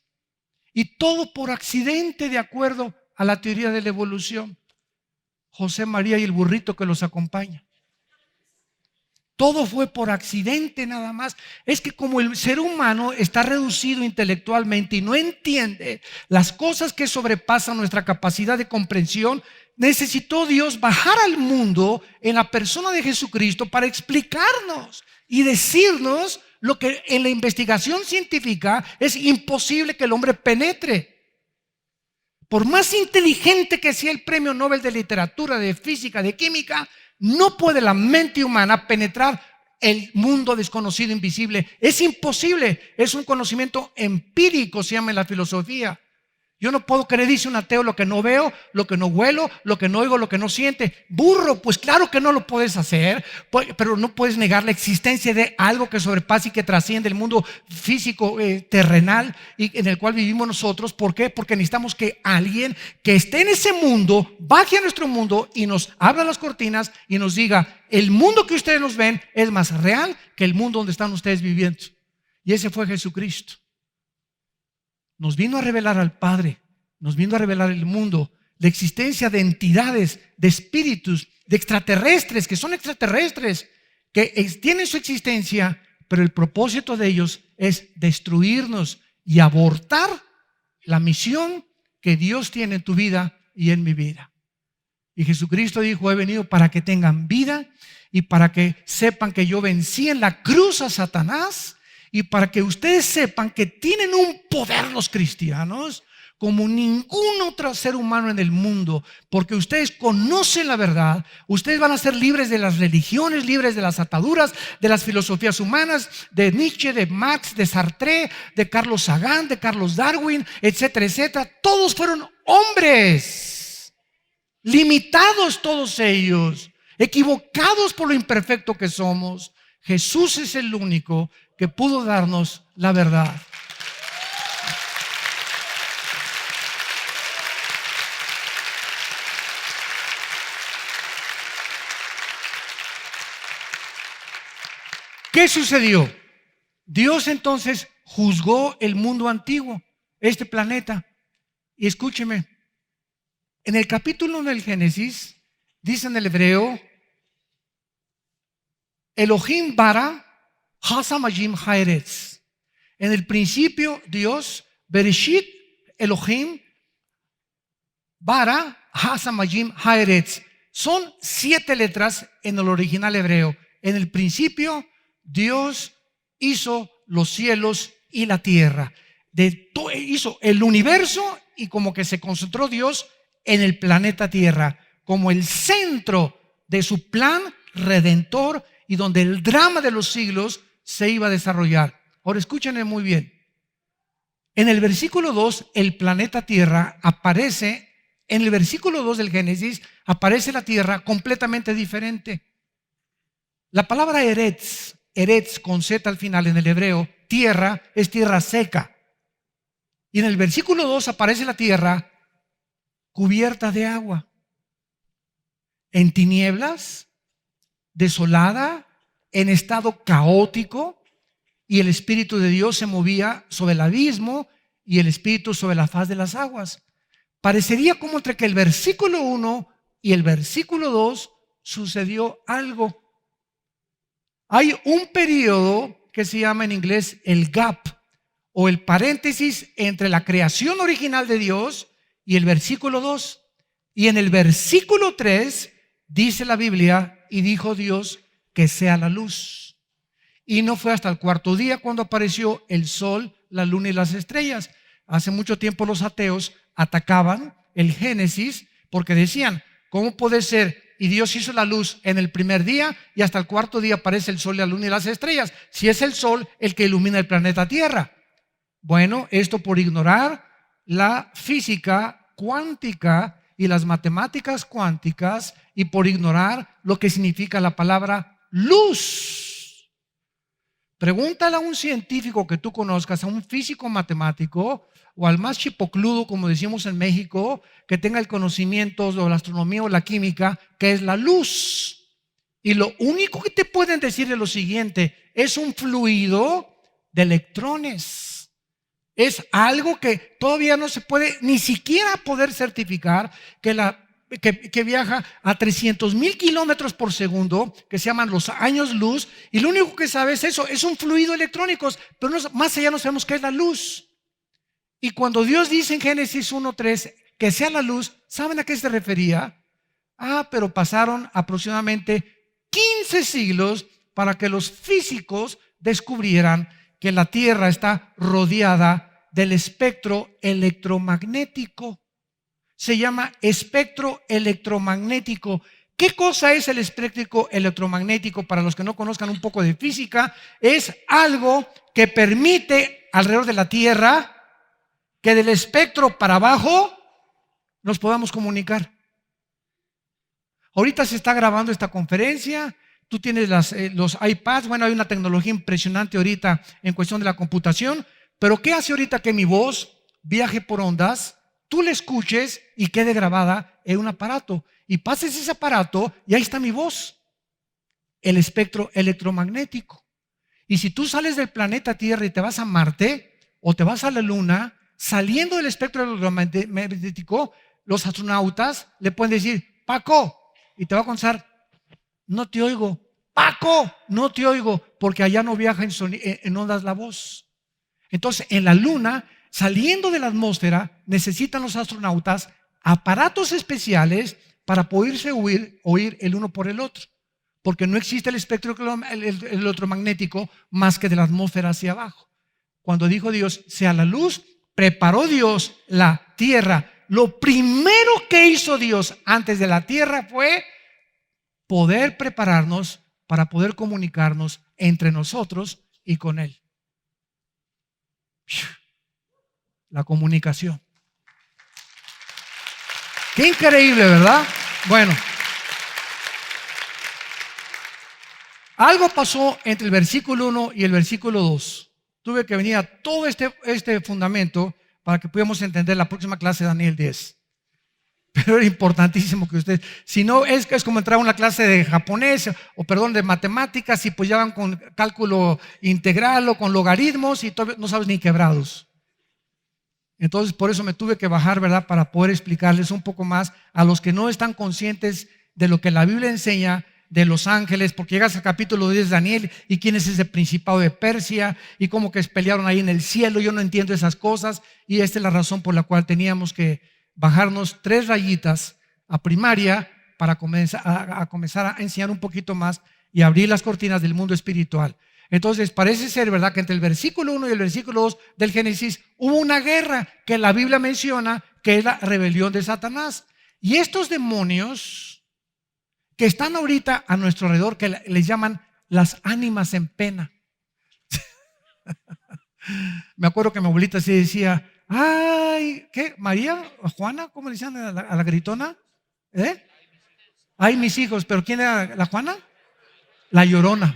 Y todo por accidente, de acuerdo a la teoría de la evolución. José, María y el burrito que los acompaña. Todo fue por accidente nada más. Es que como el ser humano está reducido intelectualmente y no entiende las cosas que sobrepasan nuestra capacidad de comprensión, necesitó Dios bajar al mundo en la persona de Jesucristo para explicarnos y decirnos lo que en la investigación científica es imposible que el hombre penetre. Por más inteligente que sea el premio Nobel de literatura, de física, de química, no puede la mente humana penetrar el mundo desconocido, invisible. Es imposible. Es un conocimiento empírico, se llama en la filosofía. Yo no puedo creer, dice un ateo, lo que no veo, lo que no huelo, lo que no oigo, lo que no siente. Burro, pues claro que no lo puedes hacer, pero no puedes negar la existencia de algo que sobrepasa y que trasciende el mundo físico terrenal y en el cual vivimos nosotros. ¿Por qué? Porque necesitamos que alguien que esté en ese mundo baje a nuestro mundo y nos abra las cortinas y nos diga: el mundo que ustedes nos ven es más real que el mundo donde están ustedes viviendo. Y ese fue Jesucristo. Nos vino a revelar al Padre, nos vino a revelar el mundo, la existencia de entidades, de espíritus, de extraterrestres, que son extraterrestres, que tienen su existencia, pero el propósito de ellos es destruirnos y abortar la misión que Dios tiene en tu vida y en mi vida. Y Jesucristo dijo: he venido para que tengan vida y para que sepan que yo vencí en la cruz a Satanás, y para que ustedes sepan que tienen un poder los cristianos como ningún otro ser humano en el mundo, porque ustedes conocen la verdad. Ustedes van a ser libres de las religiones, libres de las ataduras, de las filosofías humanas, de Nietzsche, de Marx, de Sartre, de Carlos Sagan, de Carlos Darwin, etcétera, etcétera. Todos fueron hombres, limitados todos ellos, equivocados por lo imperfecto que somos. Jesús es el único que pudo darnos la verdad. ¿Qué sucedió? Dios entonces juzgó el mundo antiguo, este planeta. Y escúcheme, en el capítulo 1 del Génesis, dice en el hebreo, Elohim bara hasamajim haaretz. En el principio Dios, Bereshit Elohim bara hasamajim haaretz. Son 7 letras en el original hebreo. En el principio Dios hizo los cielos y la tierra. Hizo el universo y como que se concentró Dios en el planeta Tierra como el centro de su plan redentor y donde el drama de los siglos se iba a desarrollar. Ahora escúchenme muy bien. En el versículo 2, el planeta Tierra aparece, en el versículo 2 del Génesis, aparece la Tierra completamente diferente. La palabra Eretz con Z al final en el hebreo, tierra, es tierra seca. Y en el versículo 2 aparece la tierra cubierta de agua, en tinieblas, desolada, en estado caótico, y el Espíritu de Dios se movía sobre el abismo y el Espíritu sobre la faz de las aguas. Parecería como entre que el versículo 1 y el versículo 2 sucedió algo. Hay un periodo que se llama en inglés el gap o el paréntesis entre la creación original de Dios y el versículo 2. Y en el versículo 3 dice la Biblia, y dijo Dios que sea la luz. Y no fue hasta el 4º día cuando apareció el sol, la luna y las estrellas. Hace mucho tiempo los ateos atacaban el Génesis porque decían, ¿cómo puede ser? Y Dios hizo la luz en el primer día y hasta el 4º día aparece el sol, la luna y las estrellas. Si es el sol el que ilumina el planeta Tierra. Bueno, esto por ignorar la física cuántica y las matemáticas cuánticas y por ignorar lo que significa la palabra luz. Pregúntale a un científico que tú conozcas, a un físico matemático o al más chipocludo, como decimos en México, que tenga el conocimiento de la astronomía o la química, que es la luz. Y lo único que te pueden decir es lo siguiente: es un fluido de electrones. Es algo que todavía no se puede ni siquiera poder certificar, que viaja a 300,000 kilómetros por segundo, que se llaman los años luz, y lo único que sabe es eso, es un fluido electrónico, pero más allá no sabemos qué es la luz. Y cuando Dios dice en Génesis 1:3 que sea la luz, ¿saben a qué se refería? Pero pasaron aproximadamente 15 siglos para que los físicos descubrieran que la Tierra está rodeada del espectro electromagnético. Se llama espectro electromagnético. ¿Qué cosa es el espectro electromagnético? Para los que no conozcan un poco de física, es algo que permite alrededor de la Tierra que del espectro para abajo nos podamos comunicar. Ahorita se está grabando esta conferencia. Tú tienes los iPads. Bueno, hay una tecnología impresionante ahorita en cuestión de la computación. Pero ¿qué hace ahorita que mi voz viaje por ondas, tú la escuches y quede grabada en un aparato? Y pases ese aparato y ahí está mi voz. El espectro electromagnético. Y si tú sales del planeta Tierra y te vas a Marte o te vas a la Luna, saliendo del espectro electromagnético, los astronautas le pueden decir, Paco, y te va a contestar, no te oigo. Paco, no te oigo, porque allá no viaja en ondas la voz. Entonces, en la Luna, saliendo de la atmósfera, necesitan los astronautas aparatos especiales para poderse oír el uno por el otro, porque no existe el espectro electromagnético más que de la atmósfera hacia abajo. Cuando dijo Dios, sea la luz, preparó Dios la tierra. Lo primero que hizo Dios antes de la tierra fue poder prepararnos para poder comunicarnos entre nosotros y con Él. La comunicación. Qué increíble, ¿verdad? Bueno, Algo pasó entre el versículo 1 y el versículo 2. Tuve que venir a todo este fundamento para que pudiéramos entender la próxima clase de Daniel 10. Pero era importantísimo que ustedes, si no es como entrar a una clase de japonés o perdón, de matemáticas y pues ya van con cálculo integral o con logaritmos y no sabes ni quebrados. Entonces por eso me tuve que bajar, ¿verdad? Para poder explicarles un poco más a los que no están conscientes de lo que la Biblia enseña de los ángeles, porque llegas al capítulo 10 de Daniel y quién es ese principado de Persia y cómo que pelearon ahí en el cielo. Yo no entiendo esas cosas y esta es la razón por la cual teníamos que bajarnos 3 rayitas a primaria para comenzar a enseñar un poquito más y abrir las cortinas del mundo espiritual. Entonces parece ser, ¿verdad?, que entre el versículo 1 y el versículo 2 del Génesis hubo una guerra que la Biblia menciona que es la rebelión de Satanás. Y estos demonios que están ahorita a nuestro alrededor, que les llaman las ánimas en pena. Me acuerdo que mi abuelita sí decía, ay, ¿qué? ¿María? ¿Juana? ¿Cómo le decían a la gritona? Ay, mis hijos. ¿Pero quién era la Juana? La Llorona.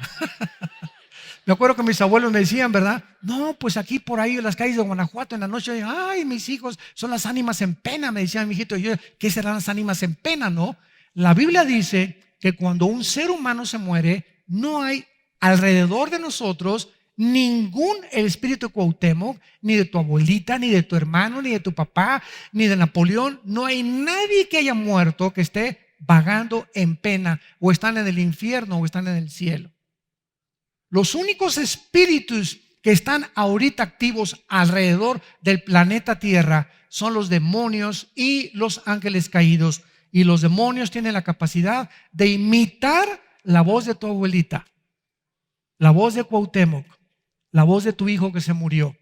Me acuerdo que mis abuelos me decían, ¿verdad? No, pues aquí por ahí en las calles de Guanajuato en la noche, ay, mis hijos son las ánimas en pena, me decían mi hijito. Yo, ¿qué serán las ánimas en pena? No. La Biblia dice que cuando un ser humano se muere, no hay alrededor de nosotros ningún espíritu de Cuauhtémoc, ni de tu abuelita, ni de tu hermano, ni de tu papá, ni de Napoleón. No hay nadie que haya muerto que esté vagando en pena, o están en el infierno o están en el cielo. Los únicos espíritus que están ahorita activos alrededor del planeta Tierra son los demonios y los ángeles caídos. Y los demonios tienen la capacidad de imitar la voz de tu abuelita, la voz de Cuauhtémoc, la voz de tu hijo que se murió.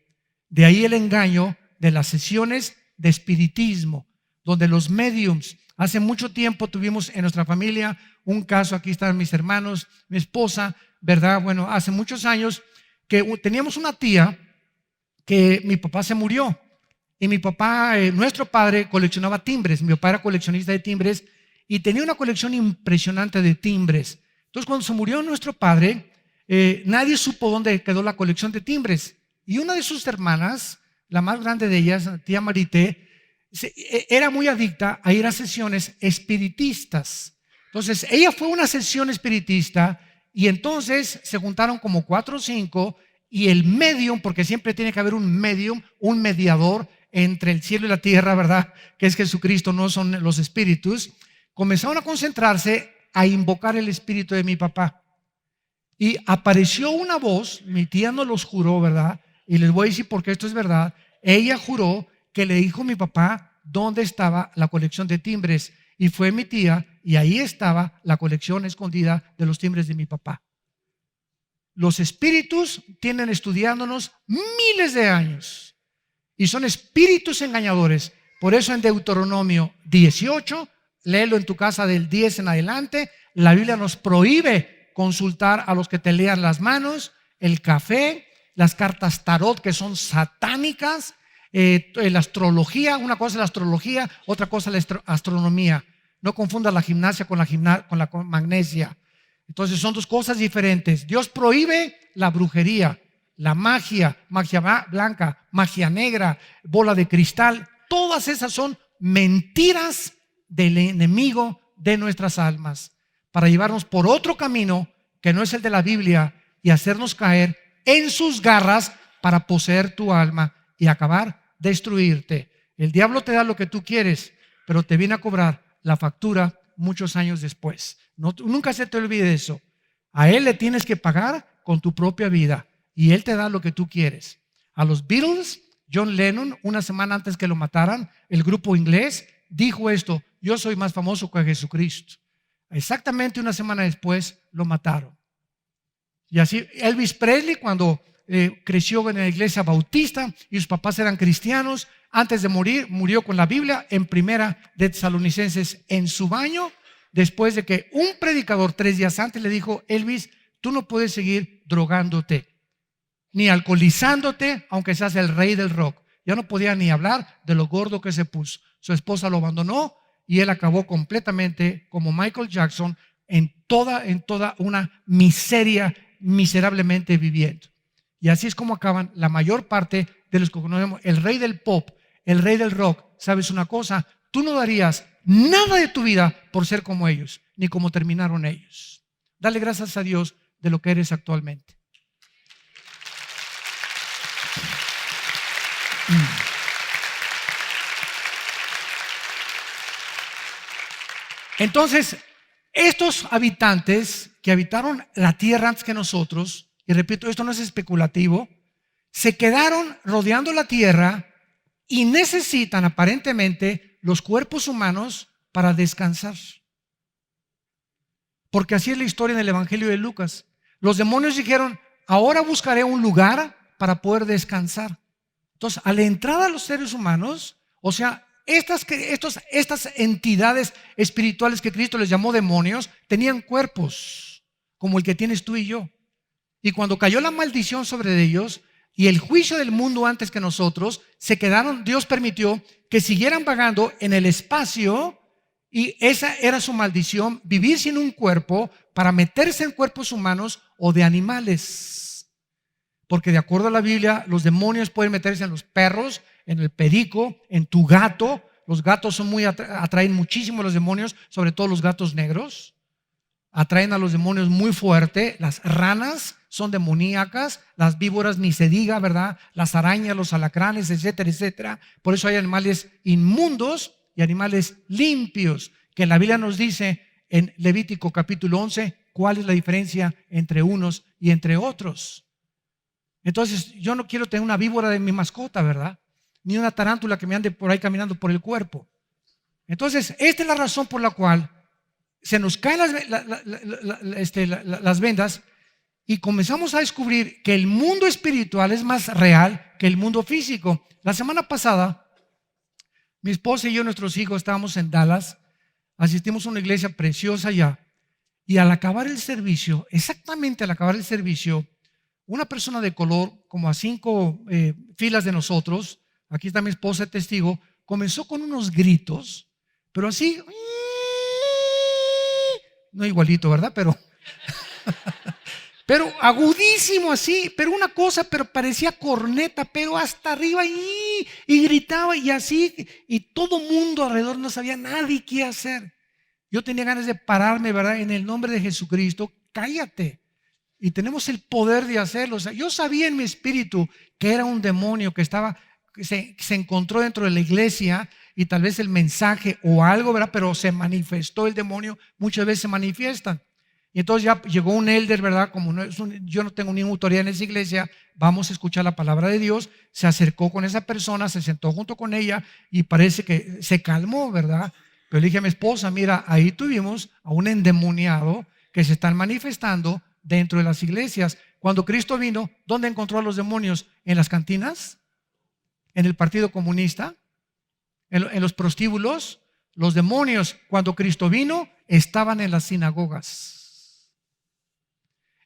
De ahí el engaño de las sesiones de espiritismo, donde los mediums, hace mucho tiempo tuvimos en nuestra familia un caso, aquí están mis hermanos, mi esposa, ¿verdad? Bueno, hace muchos años que teníamos una tía que mi papá se murió. Y mi papá, nuestro padre, coleccionaba timbres. Mi papá era coleccionista de timbres y tenía una colección impresionante de timbres. Entonces, cuando se murió nuestro padre, nadie supo dónde quedó la colección de timbres. Y una de sus hermanas, la más grande de ellas, tía Marité, era muy adicta a ir a sesiones espiritistas. Entonces, ella fue a una sesión espiritista y entonces se juntaron como 4 o 5 y el medium, porque siempre tiene que haber un medium, un mediador entre el cielo y la tierra, ¿verdad? Que es Jesucristo, no son los espíritus. Comenzaron a concentrarse a invocar el espíritu de mi papá. Y apareció una voz, mi tía nos los juró, ¿verdad? Y les voy a decir porque esto es verdad. Ella juró que le dijo a mi papá dónde estaba la colección de timbres. Y fue mi tía y ahí estaba la colección escondida de los timbres de mi papá. Los espíritus tienen estudiándonos miles de años. Y son espíritus engañadores. Por eso en Deuteronomio 18, léelo en tu casa del 10 en adelante, la Biblia nos prohíbe consultar a los que te lean las manos, el café, las cartas tarot que son satánicas, la astrología. Una cosa es la astrología, otra cosa es la astronomía. No confundas la gimnasia con la magnesia. Entonces son 2 cosas diferentes. Dios prohíbe la brujería, la magia blanca, magia negra, bola de cristal. Todas esas son mentiras del enemigo de nuestras almas para llevarnos por otro camino que no es el de la Biblia y hacernos caer en sus garras para poseer tu alma y acabar, destruirte. El diablo te da lo que tú quieres, pero te viene a cobrar la factura muchos años después. Nunca se te olvide eso. A él le tienes que pagar con tu propia vida y él te da lo que tú quieres. A los Beatles, John Lennon, una semana antes que lo mataran, el grupo inglés dijo esto: yo soy más famoso que Jesucristo. Exactamente una semana después lo mataron. Y así Elvis Presley, cuando creció en la iglesia bautista y sus papás eran cristianos, antes de morir, murió con la Biblia en 1 de Tesalonicenses en su baño, después de que un predicador 3 días antes le dijo: Elvis, tú no puedes seguir drogándote ni alcoholizándote, aunque seas el rey del rock. Ya no podía ni hablar de lo gordo que se puso. Su esposa lo abandonó y él acabó completamente como Michael Jackson en toda una miseria, miserablemente viviendo. Y así es como acaban la mayor parte de los que conocemos. El rey del pop, el rey del rock. ¿Sabes una cosa? Tú no darías nada de tu vida por ser como ellos, ni como terminaron ellos. Dale gracias a Dios de lo que eres actualmente. Entonces, estos habitantes que habitaron la tierra antes que nosotros, y repito, esto no es especulativo, se quedaron rodeando la tierra y necesitan aparentemente los cuerpos humanos para descansar. Porque así es la historia en el Evangelio de Lucas. Los demonios dijeron, ahora buscaré un lugar para poder descansar. Entonces, a la entrada de los seres humanos, o sea, estas entidades espirituales que Cristo les llamó demonios, tenían cuerpos como el que tienes tú y yo. Y cuando cayó la maldición sobre ellos y el juicio del mundo antes que nosotros, se quedaron, Dios permitió que siguieran vagando en el espacio, y esa era su maldición, vivir sin un cuerpo para meterse en cuerpos humanos o de animales. Porque de acuerdo a la Biblia, los demonios pueden meterse en los perros, en el perico, en tu gato. Los gatos son atraen muchísimo a los demonios, sobre todo los gatos negros. Atraen a los demonios muy fuerte. Las ranas son demoníacas, las víboras ni se diga, ¿verdad? Las arañas, los alacranes, etcétera, etcétera. Por eso hay animales inmundos y animales limpios, que la Biblia nos dice en Levítico capítulo 11 cuál es la diferencia entre unos y entre otros. Entonces, yo no quiero tener una víbora de mi mascota, ¿verdad? Ni una tarántula que me ande por ahí caminando por el cuerpo. Entonces, esta es la razón por la cual se nos caen las vendas y comenzamos a descubrir que el mundo espiritual es más real que el mundo físico. La semana pasada, mi esposa y yo, nuestros hijos, estábamos en Dallas, asistimos a una iglesia preciosa allá, y al acabar el servicio, exactamente al acabar el servicio, una persona de color, como a 5 filas de nosotros, aquí está mi esposa de testigo, comenzó con unos gritos, pero así, no igualito, ¿verdad? Pero agudísimo así, pero una cosa, pero parecía corneta, pero hasta arriba y gritaba y así, y todo mundo alrededor no sabía nadie qué hacer. Yo tenía ganas de pararme, ¿verdad? En el nombre de Jesucristo, cállate. Y tenemos el poder de hacerlo. O sea, yo sabía en mi espíritu que era un demonio que se encontró dentro de la iglesia, y tal vez el mensaje o algo, ¿verdad? Pero se manifestó el demonio. Muchas veces se manifiestan. Y entonces ya llegó un elder, ¿verdad? Como yo no tengo ninguna autoridad en esa iglesia, vamos a escuchar la palabra de Dios. Se acercó con esa persona, se sentó junto con ella y parece que se calmó, ¿verdad? Pero le dije a mi esposa, mira, ahí tuvimos a un endemoniado que se están manifestando dentro de las iglesias. Cuando Cristo vino, ¿dónde encontró a los demonios? ¿En las cantinas? ¿En el Partido Comunista? ¿En los prostíbulos? Los demonios, cuando Cristo vino, estaban en las sinagogas.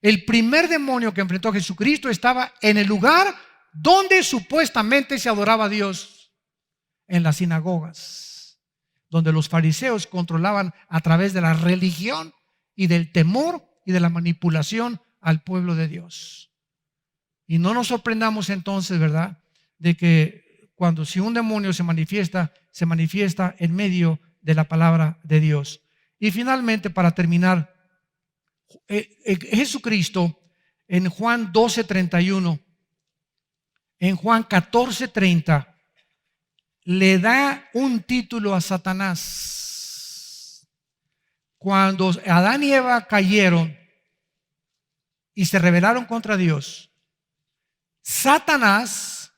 El primer demonio que enfrentó a Jesucristo estaba en el lugar donde supuestamente se adoraba a Dios, en las sinagogas, donde los fariseos controlaban a través de la religión y del temor y de la manipulación al pueblo de Dios. Y no nos sorprendamos entonces, ¿verdad?, de que si un demonio se manifiesta en medio de la palabra de Dios. Y finalmente, para terminar, Jesucristo en Juan 12:31, en Juan 14:30, le da un título a Satanás. Cuando Adán y Eva cayeron y se rebelaron contra Dios, Satanás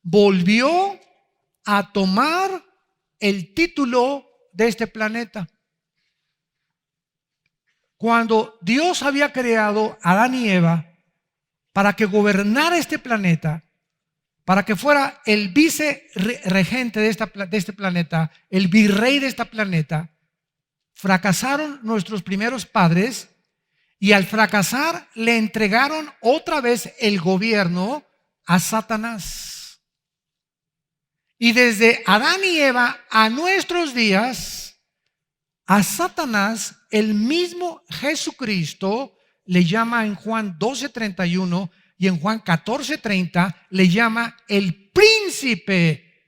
volvió a tomar el título de este planeta. Cuando Dios había creado a Adán y Eva para que gobernara este planeta, para que fuera el vicerregente de este planeta, el virrey de este planeta, fracasaron nuestros primeros padres, y al fracasar le entregaron otra vez el gobierno a Satanás. Y desde Adán y Eva a nuestros días A Satanás el mismo Jesucristo le llama en Juan 12:31 y en Juan 14:30 le llama el príncipe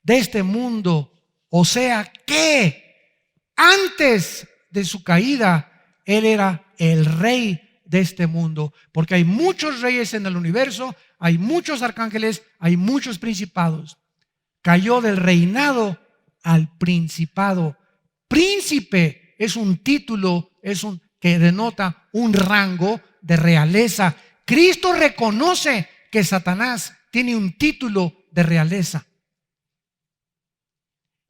de este mundo. O sea que antes de su caída, él era el rey de este mundo, porque hay muchos reyes en el universo, hay muchos arcángeles, hay muchos principados. Cayó del reinado al principado. Príncipe es un título, que denota un rango de realeza. Cristo reconoce que Satanás tiene un título de realeza.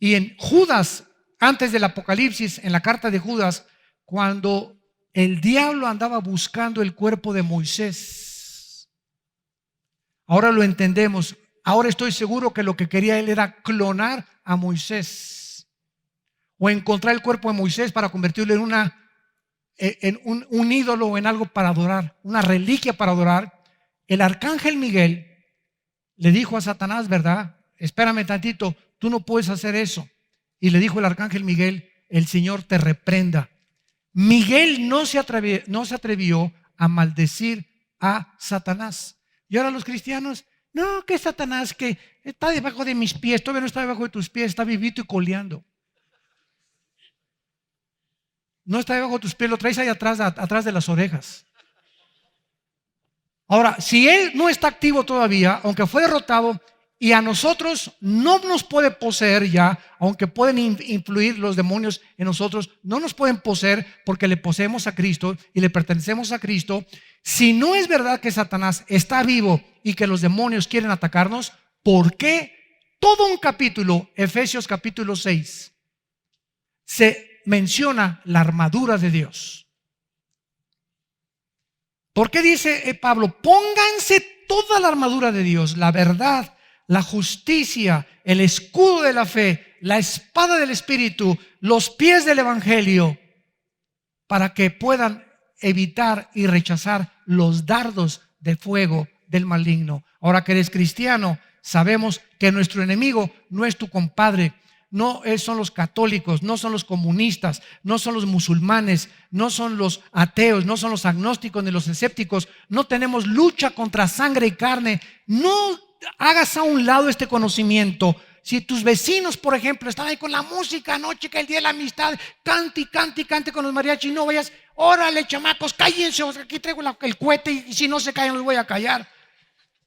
Y en Judas, antes del Apocalipsis, en la carta de Judas, cuando el diablo andaba buscando el cuerpo de Moisés, ahora lo entendemos. Ahora estoy seguro que lo que quería él era clonar a Moisés o encontrar el cuerpo de Moisés para convertirlo en un ídolo o en algo para adorar, una reliquia para adorar. El arcángel Miguel le dijo a Satanás, ¿verdad? Espérame tantito, tú no puedes hacer eso. Y le dijo el arcángel Miguel, el Señor te reprenda. Miguel no se atrevió a maldecir a Satanás. Y ahora los cristianos, no, que Satanás que está debajo de mis pies, todavía no está debajo de tus pies, está vivito y coleando. No está debajo de tus pies, lo traes ahí atrás de las orejas. Ahora, si él no está activo todavía, aunque fue derrotado, y a nosotros no nos puede poseer ya, aunque pueden influir los demonios en nosotros, no nos pueden poseer porque le poseemos a Cristo y le pertenecemos a Cristo. Si no es verdad que Satanás está vivo y que los demonios quieren atacarnos, ¿por qué todo un capítulo, Efesios capítulo 6, se menciona la armadura de Dios? ¿Por qué dice Pablo, pónganse toda la armadura de Dios, la verdad, la justicia, el escudo de la fe, la espada del Espíritu, los pies del Evangelio, para que puedan evitar y rechazar los dardos de fuego del maligno? Ahora que eres cristiano, sabemos que nuestro enemigo no es tu compadre, no son los católicos, no son los comunistas, no son los musulmanes, no son los ateos, no son los agnósticos ni los escépticos. No tenemos lucha contra sangre y carne. No hagas a un lado este conocimiento. Si tus vecinos, por ejemplo, están ahí con la música anoche, que el día de la amistad, cante y cante y cante con los mariachis, no vayas, órale chamacos, cállense, aquí traigo el cohete y si no se callan los voy a callar.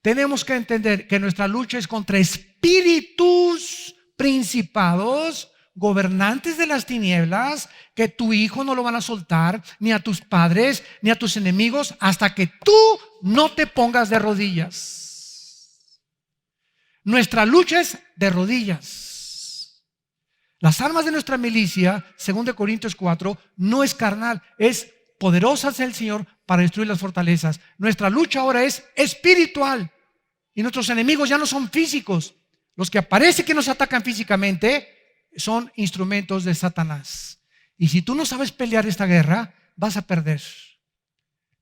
Tenemos que entender que nuestra lucha es contra espíritus, principados, gobernantes de las tinieblas, que tu hijo no lo van a soltar, ni a tus padres, ni a tus enemigos, hasta que tú no te pongas de rodillas. Nuestra lucha es de rodillas. Las armas de nuestra milicia, según de Corintios 4, no es carnal, es poderosa es el Señor para destruir las fortalezas. Nuestra lucha ahora es espiritual y nuestros enemigos ya no son físicos. Los que parece que nos atacan físicamente son instrumentos de Satanás. Y si tú no sabes pelear esta guerra, vas a perder,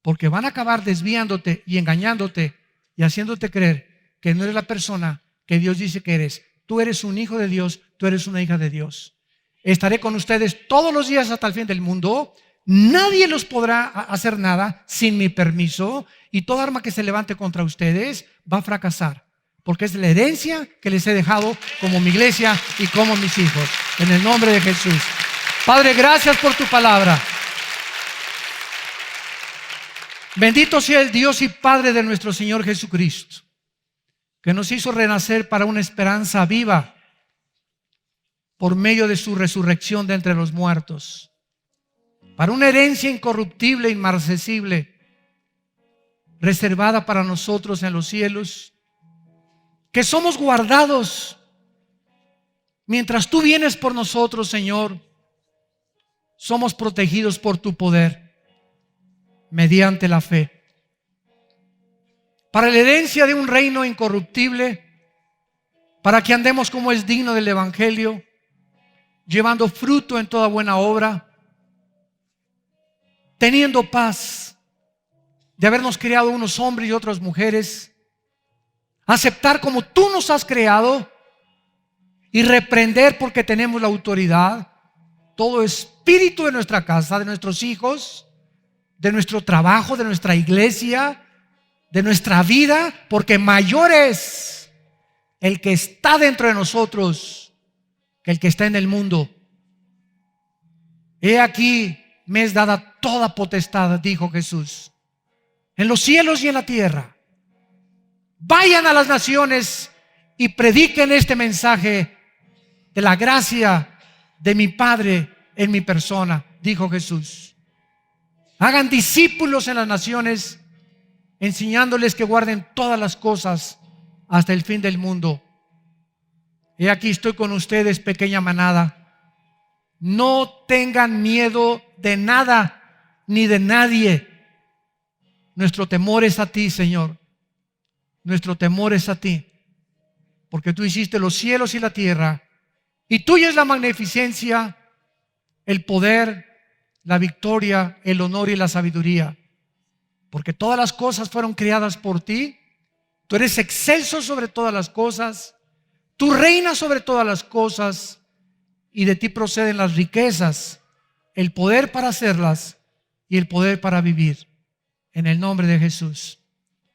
porque van a acabar desviándote y engañándote y haciéndote creer que no eres la persona que Dios dice que eres. Tú eres un hijo de Dios, tú eres una hija de Dios. Estaré con ustedes todos los días hasta el fin del mundo. Nadie los podrá hacer nada sin mi permiso, y toda arma que se levante contra ustedes va a fracasar, porque es la herencia que les he dejado como mi iglesia y como mis hijos, en el nombre de Jesús. Padre, gracias por tu palabra. Bendito sea el Dios y Padre de nuestro Señor Jesucristo, que nos hizo renacer para una esperanza viva por medio de su resurrección de entre los muertos, para una herencia incorruptible e inmarcesible, reservada para nosotros en los cielos, que somos guardados mientras tú vienes por nosotros, Señor. Somos protegidos por tu poder mediante la fe, para la herencia de un reino incorruptible, para que andemos como es digno del Evangelio, llevando fruto en toda buena obra, teniendo paz de habernos creado unos hombres y otras mujeres, aceptar como tú nos has creado y reprender, porque tenemos la autoridad, todo espíritu de nuestra casa, de nuestros hijos, de nuestro trabajo, de nuestra iglesia, de nuestra vida, porque mayor es el que está dentro de nosotros que el que está en el mundo. He aquí, me es dada toda potestad, dijo Jesús, en los cielos y en la tierra. Vayan a las naciones y prediquen este mensaje de la gracia de mi Padre en mi persona, dijo Jesús. Hagan discípulos en las naciones, enseñándoles que guarden todas las cosas hasta el fin del mundo. He aquí estoy con ustedes, pequeña manada. No tengan miedo de nada ni de nadie. Nuestro temor es a ti, Señor. Nuestro temor es a ti, porque tú hiciste los cielos y la tierra, y tuya es la magnificencia, el poder, la victoria, el honor y la sabiduría, porque todas las cosas fueron creadas por ti. Tú eres excelso sobre todas las cosas, tú reinas sobre todas las cosas, y de ti proceden las riquezas, el poder para hacerlas y el poder para vivir. En el nombre de Jesús,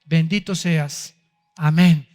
bendito seas. Amén.